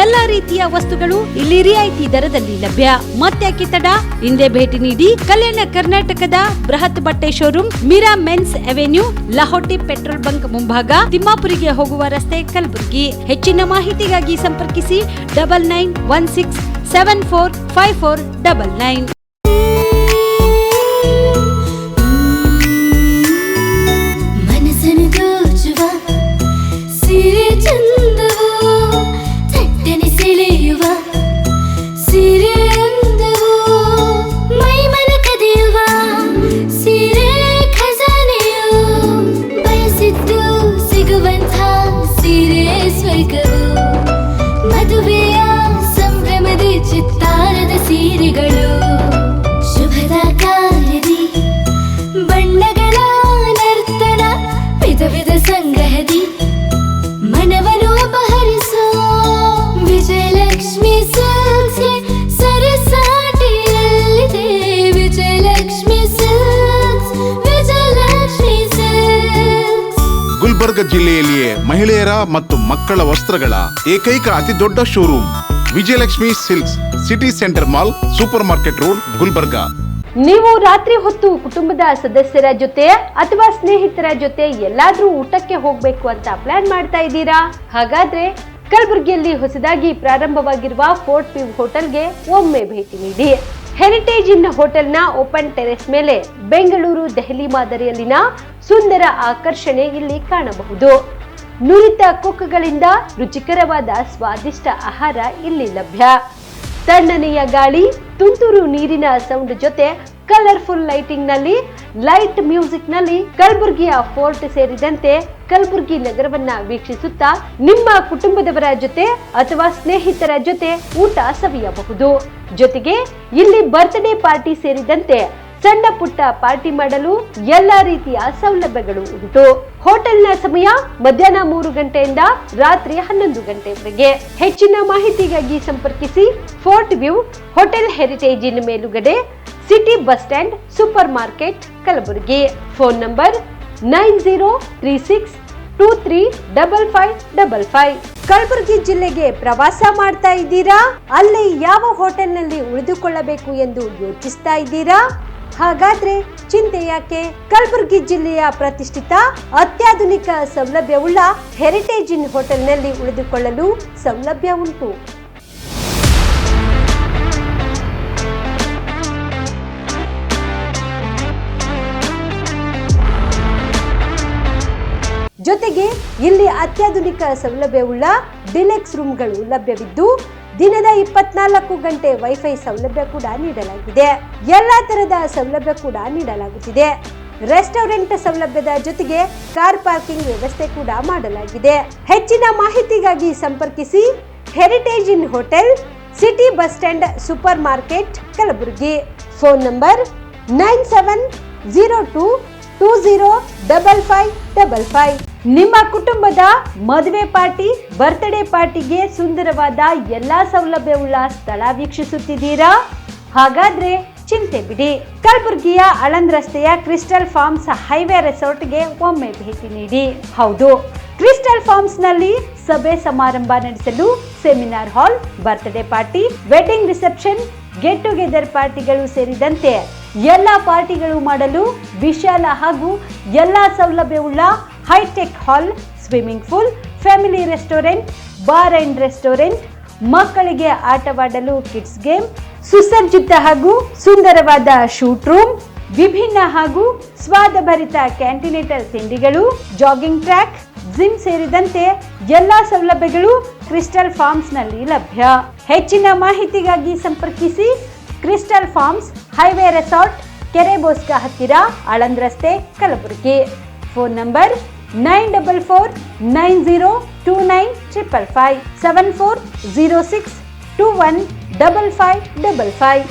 ಎಲ್ಲಾ ರೀತಿಯ ವಸ್ತುಗಳು ಇಲ್ಲಿ ರಿಯಾಯಿತಿ ದರದಲ್ಲಿ ಲಭ್ಯ. ಮತ್ತ್ಯಾಕೆ ತಡ? ಹಿಂದೆ ಭೇಟಿ ನೀಡಿ. ಕಲ್ಯಾಣ ಕರ್ನಾಟಕದ ಬೃಹತ್ ಬಟ್ಟೆ showroom Mira men's avenue, Lahoti petrol bunk ಮುಂಭಾಗ, ತಿಮ್ಮಾಪುರಿಗೆ ಹೋಗುವ ರಸ್ತೆ, ಕಲಬುರಗಿ. ಹೆಚ್ಚಿನ ಮಾಹಿತಿಗಾಗಿ ಸಂಪರ್ಕಿಸಿ 9916745499. ಸಿಗುವಂಥ ಸೀರೆ ಸ್ವರ್ಗವು ಕ್ಷಣಗಳು ಶುಭದ ಕಾರ್ಯದಿ ಬಣ್ಣಗಳ ನರ್ತನ ವಿಧ ವಿಧ ಸಂಗ್ರಹದಿ ಮನವನ್ನು ಅಪಹರಿಸೋ ವಿಜಯಲಕ್ಷ್ಮಿ ಸಿಲ್ಕ್ಸ್ಗೆ ಸರಿಸಾಟಿಯಲ್ಲಿದೆ ವಿಜಯಲಕ್ಷ್ಮಿ ಸಿಲ್ಕ್ಸ್ ವಿಜಯಲಕ್ಷ್ಮಿ ಸಿಲ್ಕ್ಸ್. ಗುಲ್ಬರ್ಗ ಜಿಲ್ಲೆಯಲ್ಲಿಯೇ ಮಹಿಳೆಯರ ಮತ್ತು ಮಕ್ಕಳ ವಸ್ತ್ರಗಳ ಏಕೈಕ ಅತಿ ದೊಡ್ಡ showroom Vijayalakshmi silks, city centre mall, super market road, Gulbarga. ನೀವು ರಾತ್ರಿ ಹೊತ್ತು ಕುಟುಂಬದ ಸದಸ್ಯರ ಜೊತೆ ಅಥವಾ ಸ್ನೇಹಿತರ ಜೊತೆ ಎಲ್ಲಾದ್ರೂ ಊಟಕ್ಕೆ ಹೋಗ್ಬೇಕು ಅಂತ ಪ್ಲಾನ್ ಮಾಡ್ತಾ ಇದ್ದೀರಾ? ಹಾಗಾದ್ರೆ ಕಲಬುರಗಿಯಲ್ಲಿ ಹೊಸದಾಗಿ ಪ್ರಾರಂಭವಾಗಿರುವ ಫೋರ್ಟ್ ವ್ಯೂ ಹೋಟೆಲ್ಗೆ ಒಮ್ಮೆ ಭೇಟಿ ನೀಡಿ. ಹೆರಿಟೇಜ್ ಇನ್ ಹೋಟೆಲ್ನ ಓಪನ್ ಟೆರೆಸ್ ಮೇಲೆ ಬೆಂಗಳೂರು ದೆಹಲಿ ಮಾದರಿಯಲ್ಲಿನ ಸುಂದರ ಆಕರ್ಷಣೆ ಇಲ್ಲಿ ಕಾಣಬಹುದು. ನುರಿತ ಕುಕ್ಗಳಿಂದ ರುಚಿಕರವಾದ ಸ್ವಾದಿಷ್ಟ ಆಹಾರ ಇಲ್ಲಿ ಲಭ್ಯ. ತಣ್ಣನೆಯ ಗಾಳಿ, ತುಂತುರು ನೀರಿನ ಸೌಂಡ್ ಜೊತೆ ಕಲರ್ಫುಲ್ ಲೈಟಿಂಗ್ ನಲ್ಲಿ, ಲೈಟ್ ಮ್ಯೂಸಿಕ್ ನಲ್ಲಿ ಕಲಬುರಗಿಯ ಫೋರ್ಟ್ ಸೇರಿದಂತೆ ಕಲಬುರಗಿ ನಗರವನ್ನ ವೀಕ್ಷಿಸುತ್ತಾ ನಿಮ್ಮ ಕುಟುಂಬದವರ ಜೊತೆ ಅಥವಾ ಸ್ನೇಹಿತರ ಜೊತೆ ಊಟ ಸವಿಯಬಹುದು. ಜೊತೆಗೆ ಇಲ್ಲಿ ಬರ್ತ್ಡೇ ಪಾರ್ಟಿ ಸೇರಿದಂತೆ ಸಣ್ಣ ಪುಟ್ಟ ಪಾರ್ಟಿ ಮಾಡಲು ಎಲ್ಲಾ ರೀತಿಯ ಸೌಲಭ್ಯಗಳು ಉಂಟು. ಹೋಟೆಲ್ನ ಸಮಯ ಮಧ್ಯಾಹ್ನ 3 ಗಂಟೆಯಿಂದ ರಾತ್ರಿ 11 ಗಂಟೆವರೆಗೆ. ಹೆಚ್ಚಿನ ಮಾಹಿತಿಗಾಗಿ ಸಂಪರ್ಕಿಸಿ ಫೋರ್ಟ್ ವ್ಯೂ ಹೋಟೆಲ್, ಹೆರಿಟೇಜ್ ಇನ್ ಮೇಲುಗಡೆ, city bus stand, super market, Kalaburagi. Phone number 9036235555. Kalaburagi ಜಿಲ್ಲೆಗೆ ಪ್ರವಾಸ ಮಾಡ್ತಾ ಇದ್ದೀರಾ? ಅಲ್ಲಿ ಯಾವ ಹೋಟೆಲ್ನಲ್ಲಿ ಉಳಿದುಕೊಳ್ಳಬೇಕು ಎಂದು ಯೋಚಿಸ್ತಾ ಇದ್ದೀರಾ? ಹಾಗಾದ್ರೆ ಚಿಂತೆ ಯಾಕೆ? ಕಲಬುರಗಿ ಜಿಲ್ಲೆಯ ಪ್ರತಿಷ್ಠಿತ ಅತ್ಯಾಧುನಿಕ ಸೌಲಭ್ಯವುಳ್ಳ ಹೆರಿಟೇಜ್ ಇನ್ ಹೋಟೆಲ್ನಲ್ಲಿ ಉಳಿದುಕೊಳ್ಳಲು ಸೌಲಭ್ಯ ಉಂಟು. ಜೊತೆಗೆ ಇಲ್ಲಿ ಅತ್ಯಾಧುನಿಕ ಸೌಲಭ್ಯವುಳ್ಳ ಡಿಲೆಕ್ಸ್ ರೂಮ್ಗಳು ಲಭ್ಯವಿದ್ದು ದಿನದ 24 ಗಂಟೆ ವೈಫೈ ಸೌಲಭ್ಯ ಕೂಡ ನೀಡಲಾಗಿದೆ. ಎಲ್ಲಾ ತರದ ಸೌಲಭ್ಯ ಕೂಡ ನೀಡಲಾಗುತ್ತಿದೆ. ರೆಸ್ಟೋರೆಂಟ್ ಸೌಲಭ್ಯದ ಜೊತೆಗೆ ಕಾರ್ ಪಾರ್ಕಿಂಗ್ ವ್ಯವಸ್ಥೆ ಕೂಡ ಮಾಡಲಾಗಿದೆ. ಹೆಚ್ಚಿನ ಮಾಹಿತಿಗಾಗಿ ಸಂಪರ್ಕಿಸಿ heritage in hotel, city bus stand, super market, Kalaburagi. Phone number 9702205555. ನಿಮ್ಮ ಕುಟುಂಬದ ಮದುವೆ ಪಾರ್ಟಿ, ಬರ್ತ್ಡೇ ಪಾರ್ಟಿಗೆ ಸುಂದರವಾದ ಎಲ್ಲಾ ಸೌಲಭ್ಯವುಳ್ಳ ಸ್ಥಳ ವೀಕ್ಷಿಸುತ್ತಿದ್ದೀರಾ? ಹಾಗಾದ್ರೆ ಚಿಂತೆ ಬಿಡಿ. ಕಲಬುರಗಿಯ ಆಳಂದ್ ರಸ್ತೆಯ ಕ್ರಿಸ್ಟಲ್ ಫಾರ್ಮ್ಸ್ ಹೈವೇ ರೆಸಾರ್ಟ್ಗೆ ಒಮ್ಮೆ ಭೇಟಿ ನೀಡಿ. ಹೌದು, ಕ್ರಿಸ್ಟಲ್ ಫಾರ್ಮ್ಸ್ ನಲ್ಲಿ ಸಭೆ ಸಮಾರಂಭ ನಡೆಸಲು seminar hall, birthday party, wedding reception, get together ಪಾರ್ಟಿಗಳು ಸೇರಿದಂತೆ ಎಲ್ಲಾ ಪಾರ್ಟಿಗಳು ಮಾಡಲು ವಿಶಾಲ ಹಾಗೂ ಎಲ್ಲಾ ಸೌಲಭ್ಯವುಳ್ಳ high tech hall, swimming pool, family restaurant, bar and restaurant, ಮಕ್ಕಳಿಗೆ ಆಟವಾಡಲು ಕಿಡ್ಸ್ ಗೇಮ್, ಸುಸಜ್ಜಿತ ಹಾಗೂ ಸುಂದರವಾದ ಶೂಟ್ ರೂಮ್, ವಿಭಿನ್ನ ಹಾಗೂ ಸ್ವಾದಭರಿತ ಕ್ಯಾಂಟಿನೇಟರ್ ತಿಂಡಿಗಳು, ಜಾಗಿಂಗ್ ಟ್ರ್ಯಾಕ್, ಜಿಮ್ ಸೇರಿದಂತೆ ಎಲ್ಲಾ ಸೌಲಭ್ಯಗಳು ಕ್ರಿಸ್ಟಲ್ ಫಾರ್ಮ್ಸ್ ನಲ್ಲಿ ಲಭ್ಯ. ಹೆಚ್ಚಿನ ಮಾಹಿತಿಗಾಗಿ ಸಂಪರ್ಕಿಸಿ ಕ್ರಿಸ್ಟಲ್ ಫಾರ್ಮ್ಸ್ ಹೈವೇ ರೆಸಾರ್ಟ್, ಕೆರೆ ಬೋಸ್ಕ ಹತ್ತಿರ, ಆಳಂದ್ ರಸ್ತೆ, ಕಲಬುರಗಿ. Phone number 9490295555 7406215555.